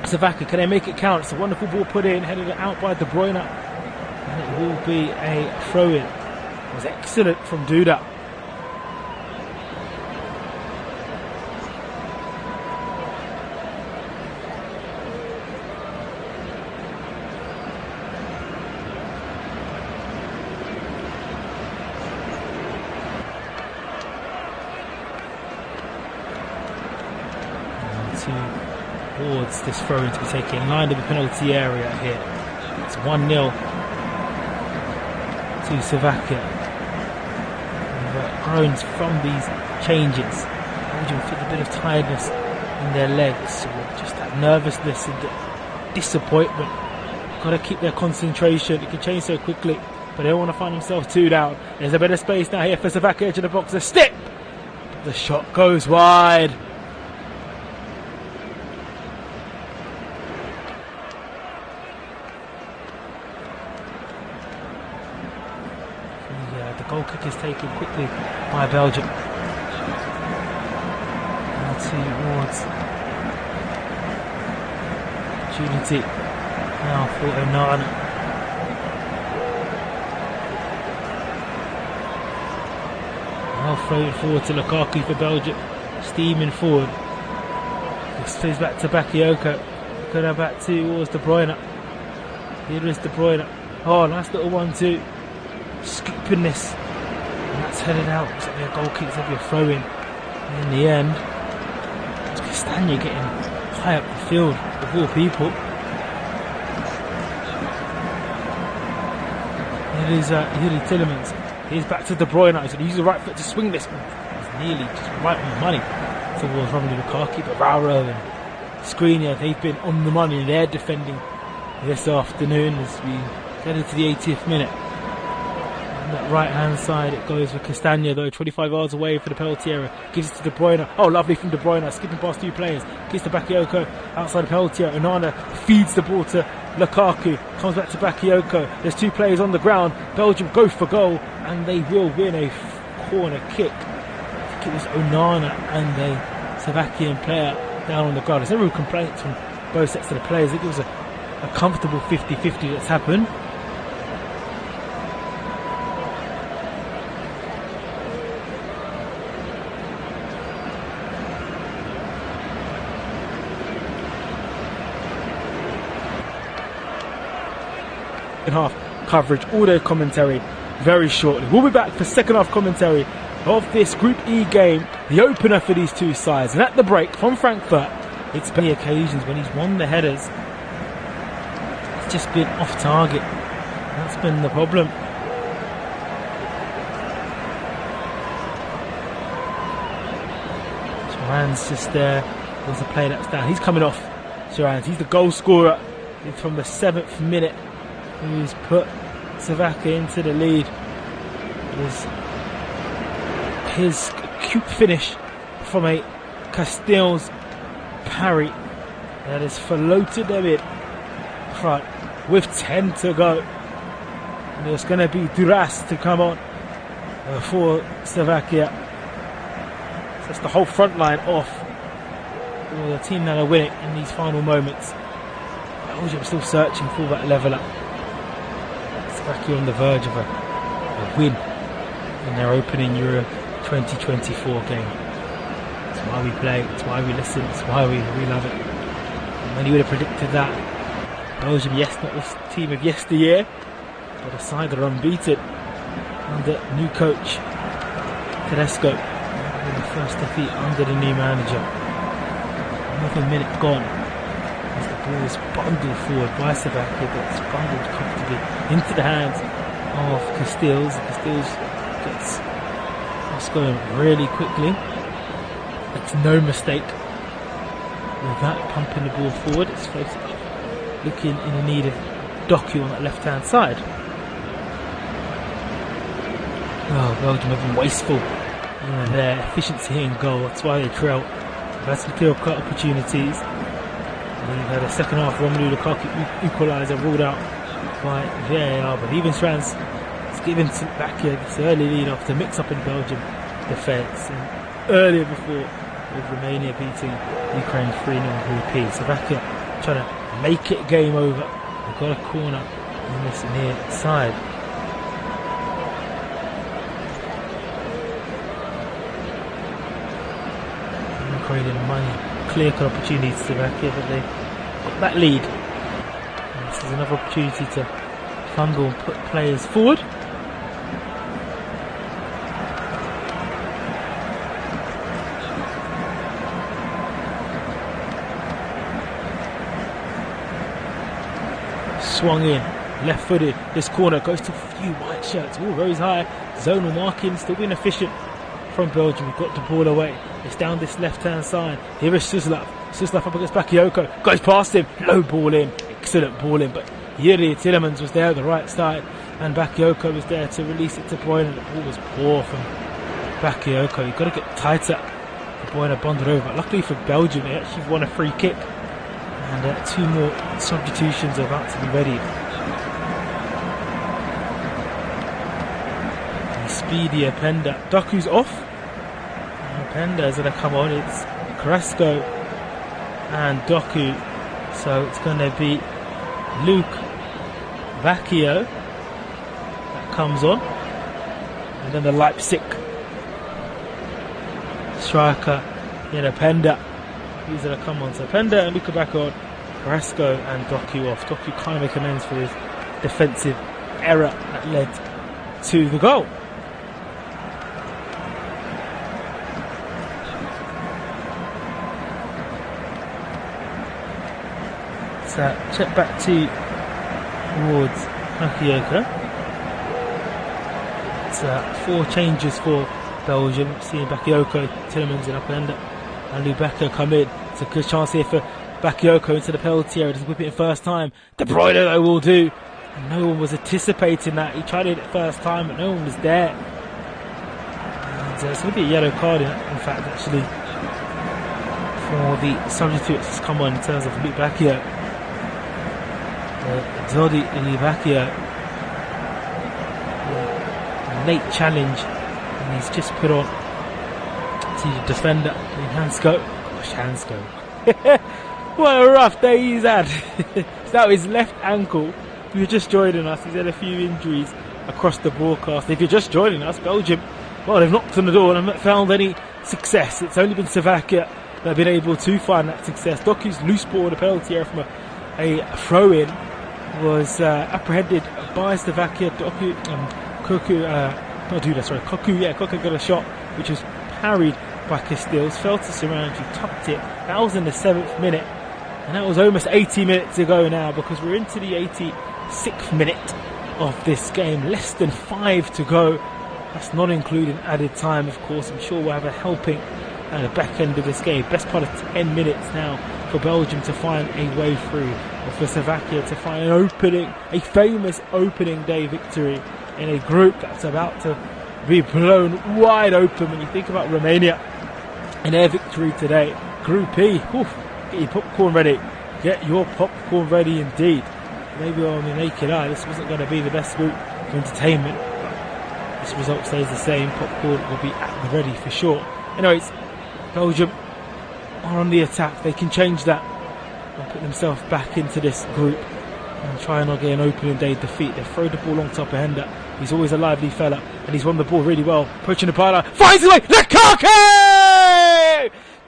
Slovakia. Can they make it count? It's a wonderful ball put in, headed out by De Bruyne. And it will be a throw in. It was excellent from Duda. Towards this throw-in to be taken in line of the penalty area here. It's 1-0 to Slovakia. Groans from these changes. Belgium feel a bit of tiredness in their legs, or just that nervousness and disappointment. Got to keep their concentration. It can change so quickly, but they don't want to find themselves two down. There's a bit of space now here for Slovakia, edge of the box. A step. The shot goes wide. The goal kick is taken quickly by Belgium. Now towards opportunity now for Onana. Now thrown forward to Lukaku for Belgium. Steaming forward. This plays back to Bakayoko. Going back towards De Bruyne. Here is De Bruyne. Oh, nice little 1-2. Scooping this, and that's headed out. It's like a goal kick, it's like a throw in. And in the end, it's Castagna getting high up the field of all people. It is Yuri Tillemans. He's back to De Bruyne. He's going to use the right foot to swing this. He's nearly just right on the money towards Romelu Lukaku, but Rauro and Skriniar, they've been on the money. They're defending this afternoon as we get into the 80th minute. That right hand side, it goes with Castagna though, 25 yards away for the penalty area. Gives it to De Bruyne. Oh, lovely from De Bruyne, skipping past two players. Gives to Bakayoko outside the penalty area. Onana feeds the ball to Lukaku. Comes back to Bakayoko. There's two players on the ground. Belgium go for goal, and they will win a corner kick. I think it was Onana and a Slovakian player down on the ground. There's no real complaints from both sets of the players. I think it was a comfortable 50-50 that's happened. Half coverage, audio commentary very shortly. We'll be back for second half commentary of this Group E game, the opener for these two sides. And at the break from Frankfurt, it's many occasions when he's won the headers. It's just been off target. That's been the problem. Sharan's just there. There's a play that's down. He's coming off. Sharan's. He's the goal scorer from the 7th minute, who's put Slovakia into the lead. It was his acute finish from a Castells parry that has floated them in front with 10 to go. And it's going to be Duras to come on for Slovakia. So it's the whole front line off. The team that are winning in these final moments. Belgium still searching for that level up. Slovakia on the verge of a win in their opening Euro 2024 game. It's why we play, it's why we listen, it's why we love it. And when you would have predicted that, Belgium, yes, not this team of yesteryear, but a side that are unbeaten under new coach Tedesco, in the first defeat under the new manager. Another minute gone as the ball is bundled forward by Slovakia, but it's bundled comfortably into the hands of Castells. Castells gets us going really quickly. It's no mistake with that, pumping the ball forward. It's floated up, looking in need of Doku on that left hand side. Oh, Belgium have been wasteful in their efficiency in goal. That's why they trail. They've had some clear cut opportunities. And you've had a second half Romelu Lukaku equaliser ruled out by VAR, but even Strands has given Slovakia this early lead after mix up in Belgium defence. And earlier before, with Romania beating Ukraine 3-0 Group E. Slovakia trying to make it game over. They've got a corner on this near side. Creating money, clear-cut opportunities to Slovakia, but they got that lead. And this is another opportunity to fumble and put players forward. Swung in, left-footed. This corner goes to a few white shirts. All goes high. Zonal marking, still being efficient from Belgium. We've got the ball away. It's down this left-hand side. Here is Suslav. Suslav up against Bakayoko. Goes past him. Low ball in. Excellent ball in. But Yuri Tillemans was there on the right side. And Bakayoko was there to release it to Bruyne. The ball was poor from Bakayoko. You've got to get tighter. Bruyne bundled over. Luckily for Belgium, they actually won a free kick. And 2 more substitutions are about to be ready. And speedy Openda. Doku's off. Openda is going to come on. It's Carrasco and Doku. So it's going to be Luke Vacchio that comes on. And then the Leipzig striker in Openda. He's going to come on. So Openda and Luka back on. Carrasco and Doku off. Doku kind of make amends for his defensive error that led to the goal. So check back towards Bakayoko. It's 4 changes for Belgium. Seeing Bakayoko, Tillemans and Openda and Lubeka come in. It's a good chance here for Bakayoko into the penalty area. Doesn't whip it in first time. De Bruyne though will do. And no one was anticipating that. He tried it first time, but no one was there. And it's going to be a yellow card, in fact, actually, for the substitutes that's come on in terms of Luke Bacchio. Zodi Ilivakio. Late challenge. And he's just put on to the defender in Hansko. Gosh, Hansko. What a rough day he's had. It's now his left ankle. If you're just joining us, he's had a few injuries across the broadcast. If you're just joining us, Belgium, well, they've knocked on the door and haven't found any success. It's only been Slovakia that have been able to find that success. Doku's loose ball in the penalty area from a throw-in was apprehended by Slovakia. Koku got a shot which was parried by Castells, fell to Saranji, tucked it. That was in the 7th minute. And that was almost 80 minutes ago now, because we're into the 86th minute of this game. Less than 5 to go. That's not including added time, of course. I'm sure we'll have a helping at the back end of this game. Best part of 10 minutes now for Belgium to find a way through, or for Slovakia to find an opening, a famous opening day victory in a group that's about to be blown wide open. When you think about Romania and their victory today, Group E, get your popcorn ready. Get your popcorn ready indeed. Maybe on the naked eye, this wasn't going to be the best group for entertainment. But this result stays the same. Popcorn will be at the ready for sure. Anyways, Belgium are on the attack. They can change that and put themselves back into this group and try and not get an opening day defeat. They throw the ball long to Openda. He's always a lively fella, and he's won the ball really well. Approaching the byline, finds his way. Lukaku!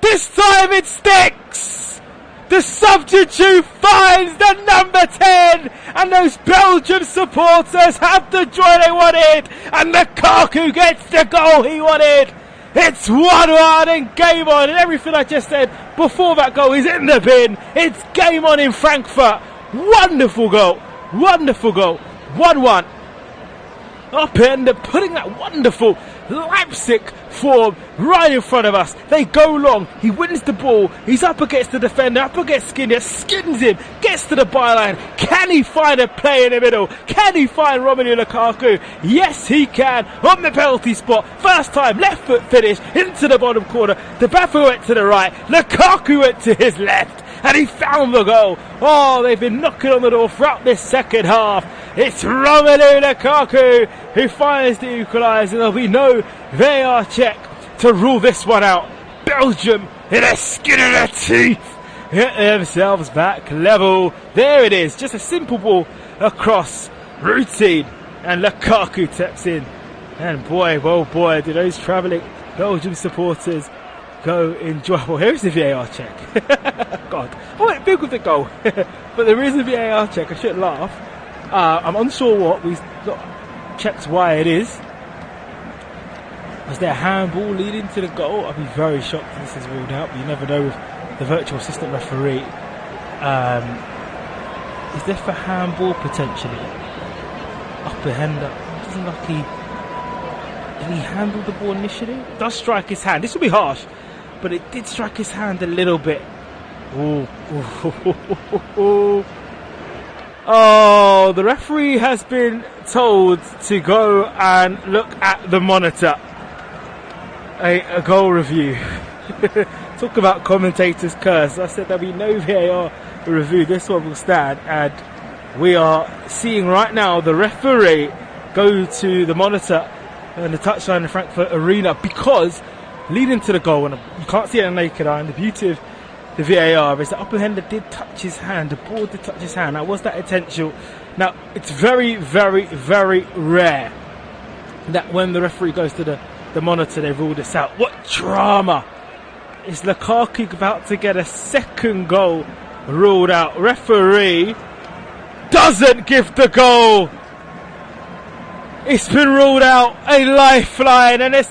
This time it sticks! The substitute finds the number 10, and those Belgian supporters have the joy they wanted, and Lukaku gets the goal he wanted. It's 1-1 and game on, and everything I just said before that goal is in the bin. It's game on in Frankfurt. Wonderful goal. Wonderful goal. 1-1. Openda putting that wonderful Leipzig form right in front of us. They go long. He wins the ball. He's up against the defender, up against Skinner, skins him, gets to the byline. Can he find a play in the middle? Can he find Romelu Lukaku? Yes, he can. On the penalty spot. First time, left foot finish into the bottom corner. The Baffa went to the right. Lukaku went to his left. And he found the goal. Oh, they've been knocking on the door throughout this second half. It's Romelu Lukaku who finds the equaliser. There'll be no VAR check to rule this one out. Belgium, in a skin of their teeth, hit themselves back level. There it is. Just a simple ball across. Routine. And Lukaku taps in. And boy, well boy, do those travelling Belgium supporters go enjoy. Well, here's the VAR check. God, I went big with the goal. But there is a VAR check. I shouldn't laugh. I'm unsure what. We've not checked why it is. Was there a handball leading to the goal? I'd be very shocked if this is ruled out, but you never know with the virtual assistant referee. Is there for handball potentially? Upper hander. Doesn't like did he handle the ball initially? It does strike his hand. This will be harsh, but it did strike his hand a little bit. Ooh. Oh, the referee has been told to go and look at the monitor. A goal review. Talk about commentators' curse. I said there'll be no VAR review. This one will stand, and we are seeing right now the referee go to the monitor and the touchline in Frankfurt Arena, because leading to the goal, and you can't see it in the naked eye, and the beauty of the VAR is that Openda did touch his hand, the ball did touch his hand. Now, was that intentional? Now, it's very, very, very rare that when the referee goes to the monitor, they rule this out. What drama! Is Lukaku about to get a second goal ruled out? Referee doesn't give the goal! It's been ruled out, a lifeline, and it's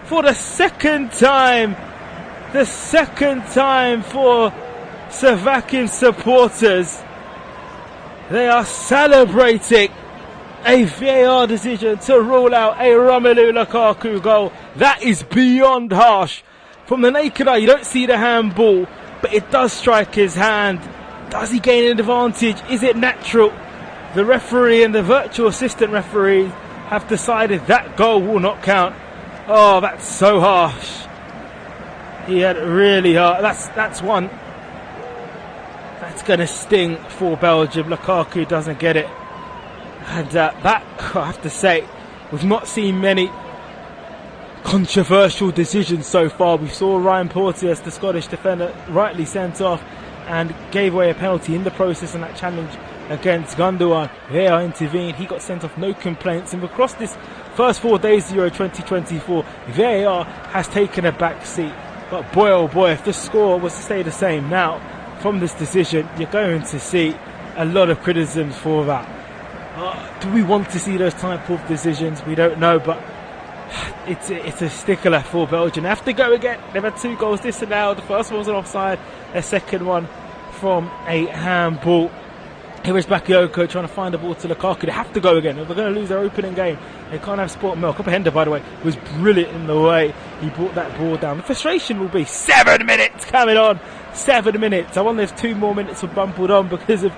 for the second time for Slovakian supporters. They are celebrating a VAR decision to rule out a Romelu Lukaku goal. That is beyond harsh. From the naked eye, you don't see the handball, but it does strike his hand. Does he gain an advantage? Is it natural? The referee and the virtual assistant referee have decided that goal will not count. Oh, that's so harsh. He had really hard. That's one. That's going to sting for Belgium. Lukaku doesn't get it. And that, I have to say, we've not seen many controversial decisions so far. We saw Ryan Porteous, the Scottish defender, rightly sent off and gave away a penalty in the process in that challenge against Gundogan. VAR intervened. He got sent off, no complaints. And across this first 4 days of Euro 2024, VAR has taken a back seat. But boy, oh boy, if the score was to stay the same now, from this decision, you're going to see a lot of criticisms for that. Do we want to see those type of decisions? We don't know, but it's a stickler for Belgium. They have to go again. They've had 2 goals disallowed. The first one was an offside. Their second one from a handball. Here is Bakayoko trying to find the ball to Lukaku. They have to go again. If they're going to lose their opening game, they can't have sport milk. Openda, by the way, was brilliant in the way he brought that ball down. The frustration will be 7 minutes coming on. 7 minutes. I wonder if 2 more minutes were bumbled on because of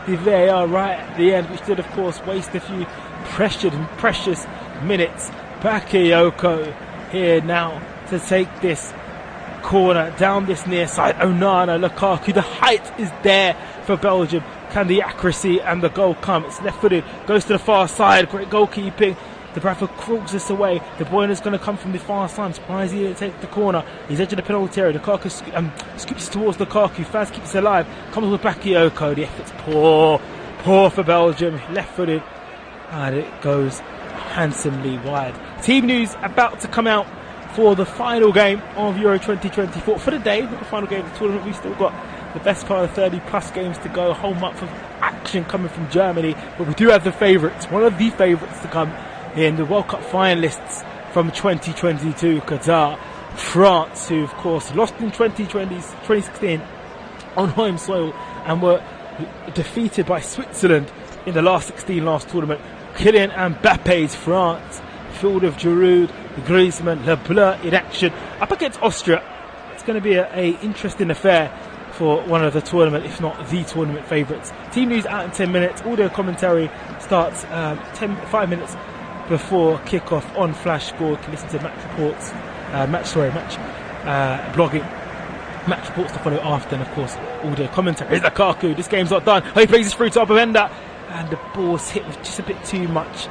the VAR right at the end, which did, of course, waste a few precious minutes. Bakayoko here now to take this corner down this near side. Onana, Lukaku, the height is there for Belgium. Can the accuracy and the goal come? It's left footed, goes to the far side. Great goalkeeping. The Bradford crawls this away. De Bruyne is going to come from the far side. I'm surprised he didn't take the corner. He's edging the penalty area. Lukaku scoops towards Lukaku. Faz keeps it alive. Comes with Bakayoko. The effort's poor. Poor for Belgium. Left footed. And it goes handsomely wide. Team news about to come out for the final game of Euro 2024. For the day, not the final game of the tournament, we've still got the best part of 30 plus games to go. A whole month of action coming from Germany. But we do have the favourites. One of the favourites to come in, the World Cup finalists from 2022, Qatar. France, who of course lost in 2016 on home soil and were defeated by Switzerland in the last 16 last tournament. Kylian Mbappe's France, filled of Giroud, Griezmann, Le Bleu in action up against Austria. It's going to be a interesting affair for one of the tournament, if not the tournament favourites. Team news out in 10 minutes. Audio commentary starts 5 minutes before kick-off on Flash Score. You can listen to match reports, blogging, match reports to follow after, and of course audio commentary. Here's Lukaku. This game's not done. Oh, he plays this through to Openda, and the ball's hit with just a bit too much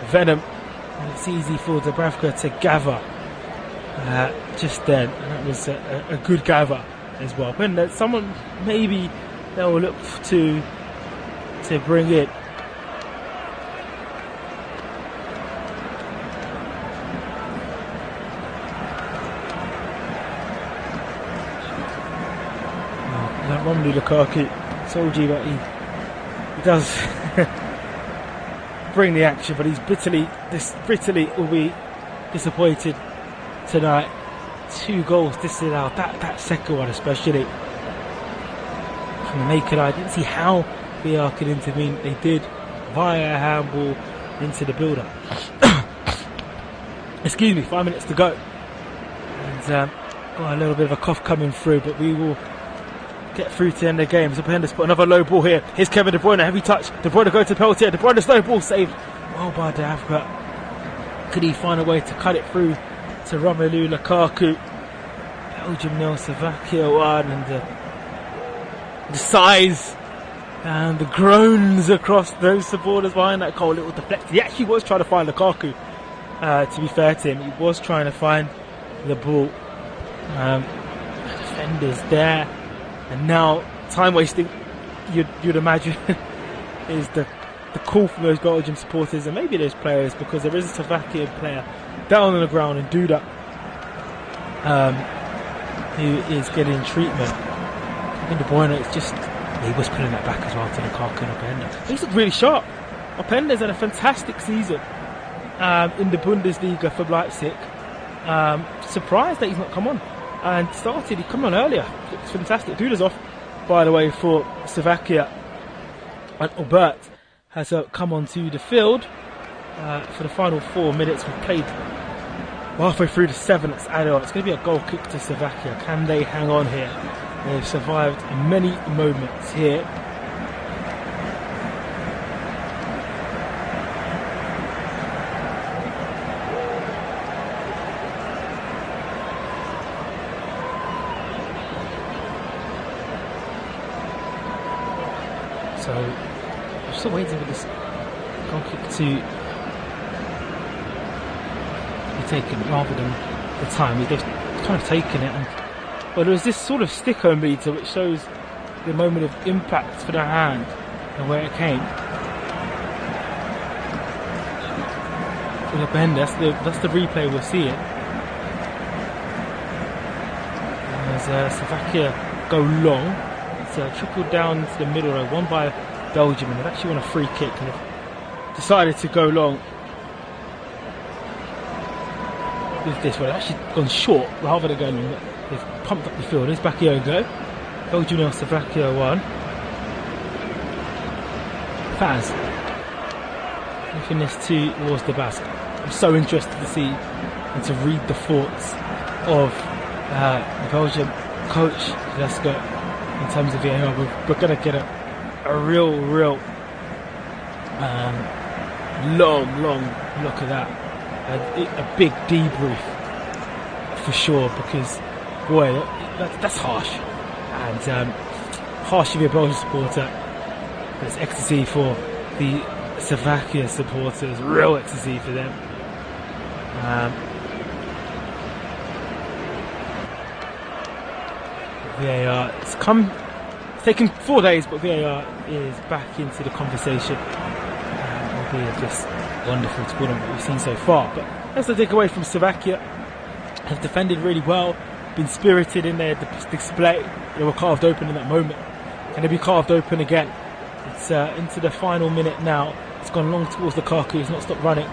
venom, and it's easy for Dubravka to gather just then, and that was a good gather as well. When someone maybe they'll look to bring in. That Romelu Lukaku, told you that he does bring the action, but he's bitterly will be disappointed tonight. 2 goals disallowed. That second one especially, from the naked eye, I didn't see how VR could intervene. They did via a handball into the build-up. Excuse me, 5 minutes to go. And got a little bit of a cough coming through, but we will get through to the end of the game. Zopenda's put another low ball here. Here's Kevin De Bruyne, heavy touch. De Bruyne go to the penalty. De Bruyne's low ball saved well by Dubravka. Could he find a way to cut it through to Romelu Lukaku? Belgium 0, Slovakia 1, and the sighs and the groans across those supporters behind that goal. Little deflected. He actually was trying to find Lukaku. To be fair to him, he was trying to find the ball. Defenders there. And now, time wasting, you'd imagine, is the call from those Belgian supporters and maybe those players, because there is a Slovakian player down on the ground in Duda who is getting treatment. Kevin De Bruyne, it's just, he was pulling that back as well to Lukaku and Openda. He's looked really sharp. Openda's had a fantastic season in the Bundesliga for Leipzig. Surprised that he's not come on. And he come on earlier. It's fantastic. Duda's off, by the way, for Slovakia. And Albert has come onto the field for the final 4 minutes. We've played halfway through the 7th. It's added on. It's going to be a goal kick to Slovakia. Can they hang on here? They've survived many moments here. So I'm still waiting for this goal kick to be taken rather than the time. They've kind of taken it, but there was this sort of sticker meter which shows the moment of impact for the hand and where it came. That's the replay we'll see it. As Slovakia go long. Trickled down into the middle, won by Belgium, and they've actually won a free kick and have decided to go long with this one. They've actually gone short rather than going long. They've pumped up the field. There's Bakayoko. Belgium 0, Slovakia 1. Fans, looking this towards the Basque. I'm so interested to see and to read the thoughts of the Belgian coach Tedesco in terms of VAR. We're going to get a real long look at that. A big debrief for sure, because boy, that's harsh, and harsh to be a Belgian supporter. There's ecstasy for the Slovakia supporters, real ecstasy for them. VAR, it's taken 4 days, but VAR is back into the conversation. Albeit just wonderful to what we've seen so far. But that's the takeaway from Slovakia. Have defended really well, been spirited in their display. They were carved open in that moment. Can they be carved open again? It's into the final minute now. It's gone long towards Lukaku. He's not stopped running.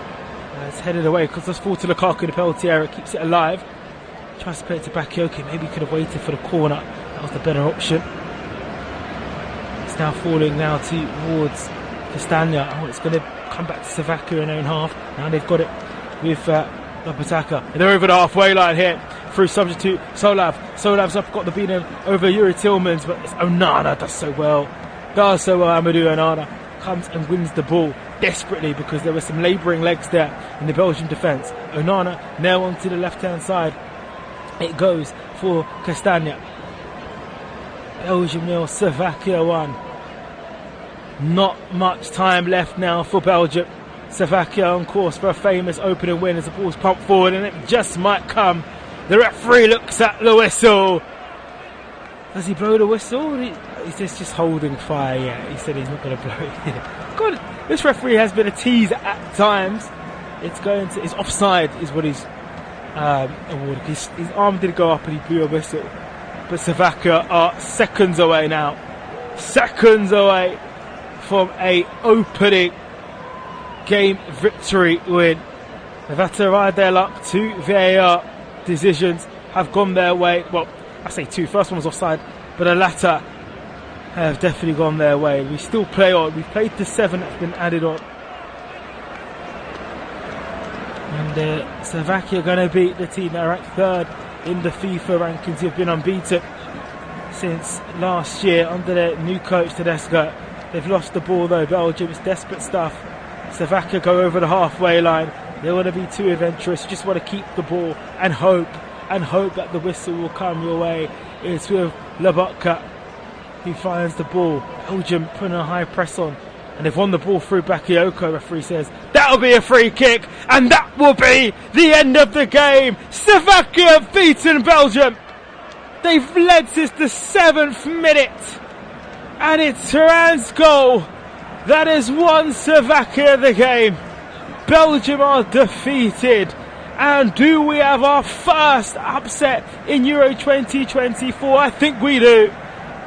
It's headed away because let's fall to Lukaku in the penalty area. Keeps it alive. Tries to play it to Bakayoko. Maybe he could have waited for the corner. That was the better option. It's now falling now towards Castagna. Oh, it's going to come back to Slovakia in their own half. Now they've got it with Lopataka. And they're over the halfway line here. Through substitute Solav. Solav's up, got the beat over Yuri Tillmans, but it's Onana does so well. Amadou Onana comes and wins the ball desperately because there were some labouring legs there in the Belgian defence. Onana now onto the left-hand side. It goes for Castagna. Belgium 0, Slovakia 1. Not much time left now for Belgium. Slovakia on course for a famous opening win as the ball's pumped forward, and it just might come. The referee looks at the whistle. Does he blow the whistle? He's just holding fire. Yeah, he said he's not going to blow it. God, this referee has been a tease at times. It's offside is what he's awarded. His arm did go up and he blew a whistle. But Slovakia are seconds away now. Seconds away from a opening game victory win. They've had to ride their luck. 2 VAR decisions have gone their way. Well, I say 2. First one was offside, but the latter have definitely gone their way. We still play on. We've played the 7 that's been added on. And Slovakia are going to beat the team that are ranked 3rd in the FIFA rankings, who have been unbeaten since last year under their new coach Tedesco. They've lost the ball though, Belgium. It's desperate stuff. Slovakia go over the halfway line. They want to be too adventurous. Just want to keep the ball and hope that the whistle will come your way. It's with Lobotka who finds the ball. Belgium putting a high press on, and they've won the ball through Bakayoko. Referee says that'll be a free kick, and that will be the end of the game. Slovakia have beaten Belgium. They've led since the 7th minute, and it's Turan's goal that has won Slovakia the game. Belgium are defeated. And do we have our first upset in Euro 2024? I think we do.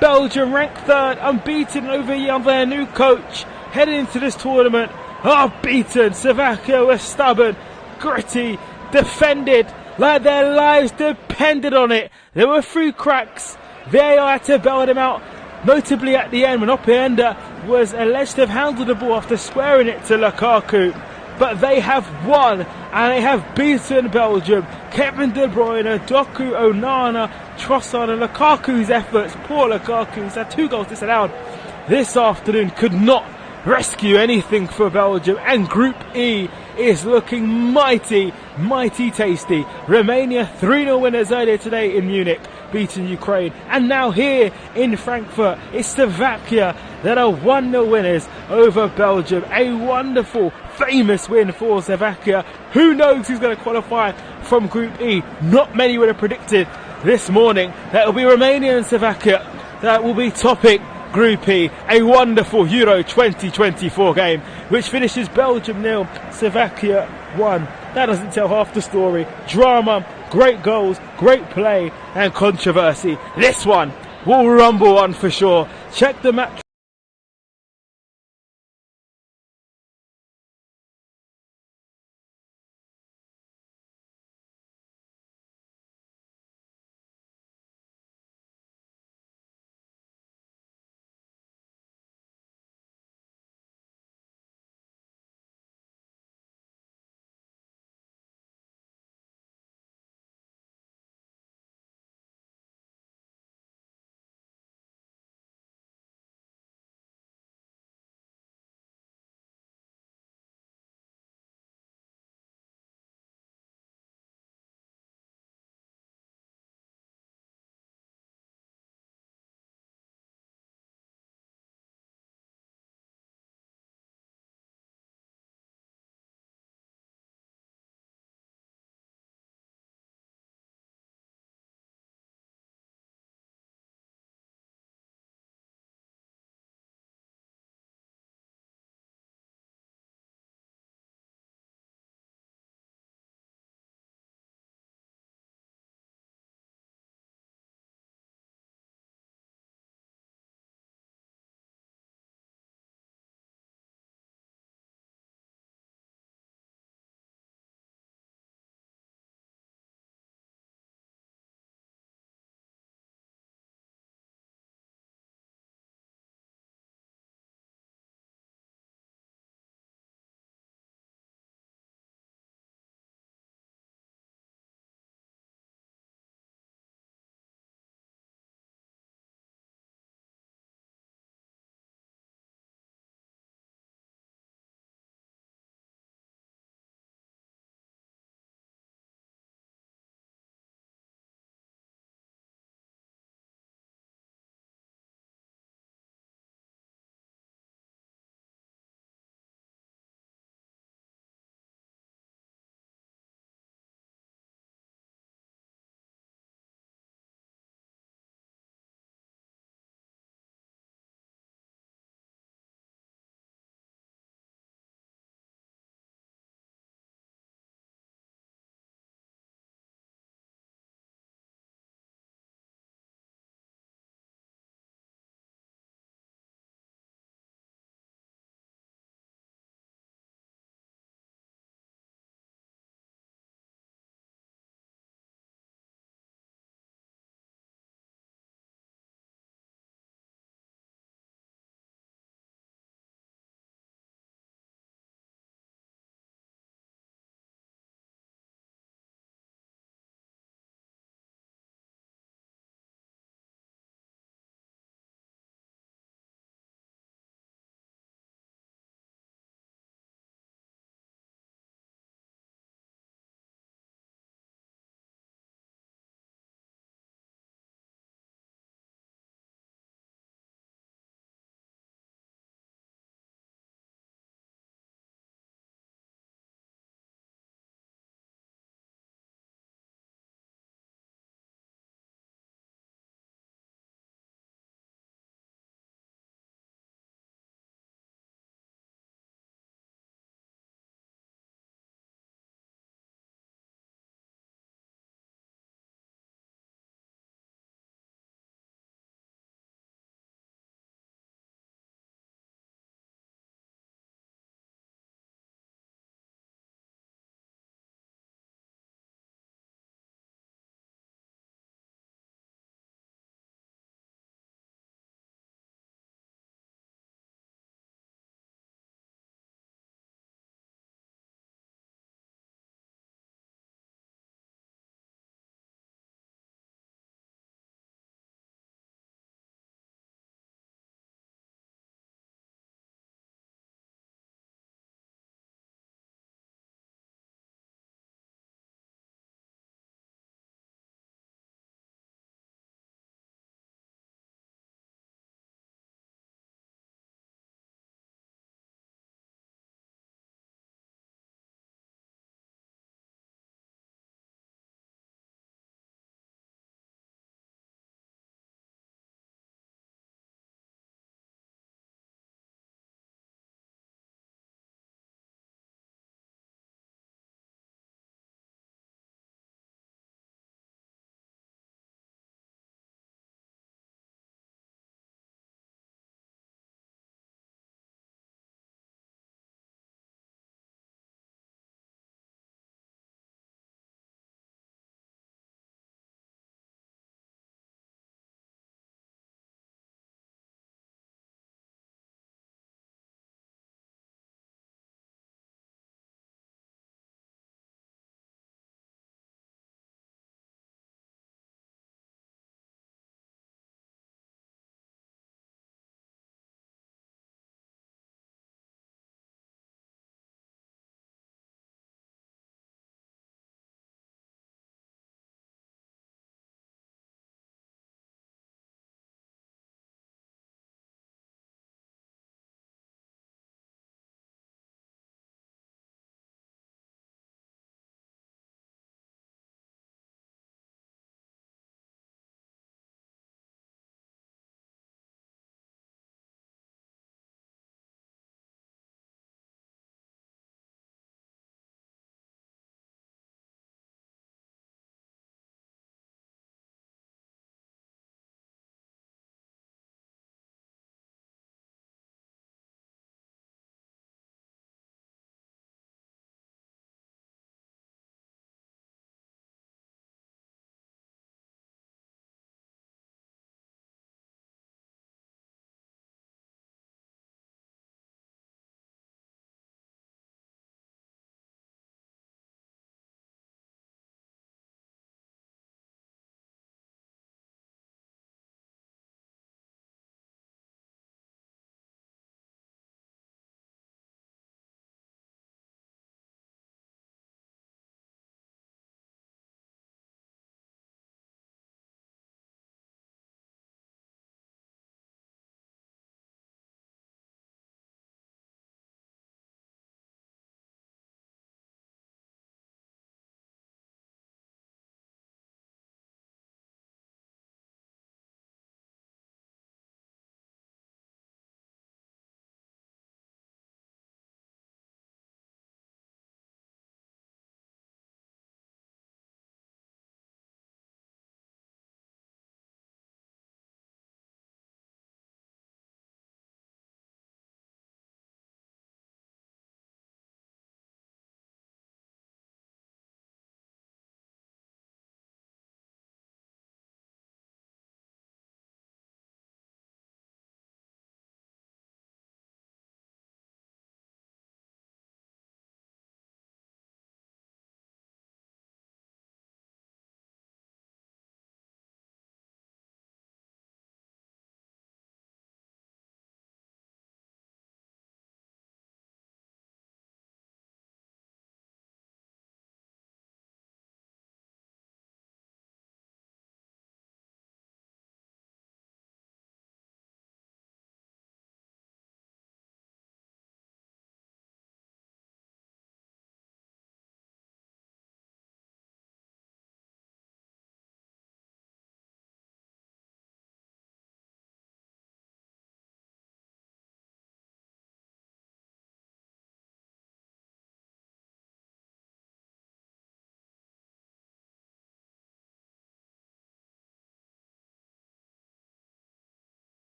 Belgium ranked 3rd, unbeaten over their new coach, heading into this tournament, are beaten. Slovakia were stubborn, gritty, defended like their lives depended on it. There were 3 cracks. VAR had to bail them out, notably at the end when Openda was alleged to have handled the ball after squaring it to Lukaku. But they have won, and they have beaten Belgium. Kevin De Bruyne, Doku, Onana, Trossard and Lukaku's efforts. Poor Lukaku, who's had 2 goals disallowed this afternoon, could not rescue anything for Belgium. And Group E is looking mighty tasty. Romania 3-0 winners earlier today in Munich, beating Ukraine. And now here in Frankfurt, it's Slovakia that are 1-0 winners over Belgium. A wonderful, famous win for Slovakia. Who knows who's going to qualify from Group E? Not many would have predicted this morning that it will be Romania and Slovakia that will be topping Group E. A wonderful Euro 2024 game, which finishes Belgium 0, Slovakia 1. That doesn't tell half the story. Drama, great goals, great play, and controversy. This one will rumble on for sure. Check the match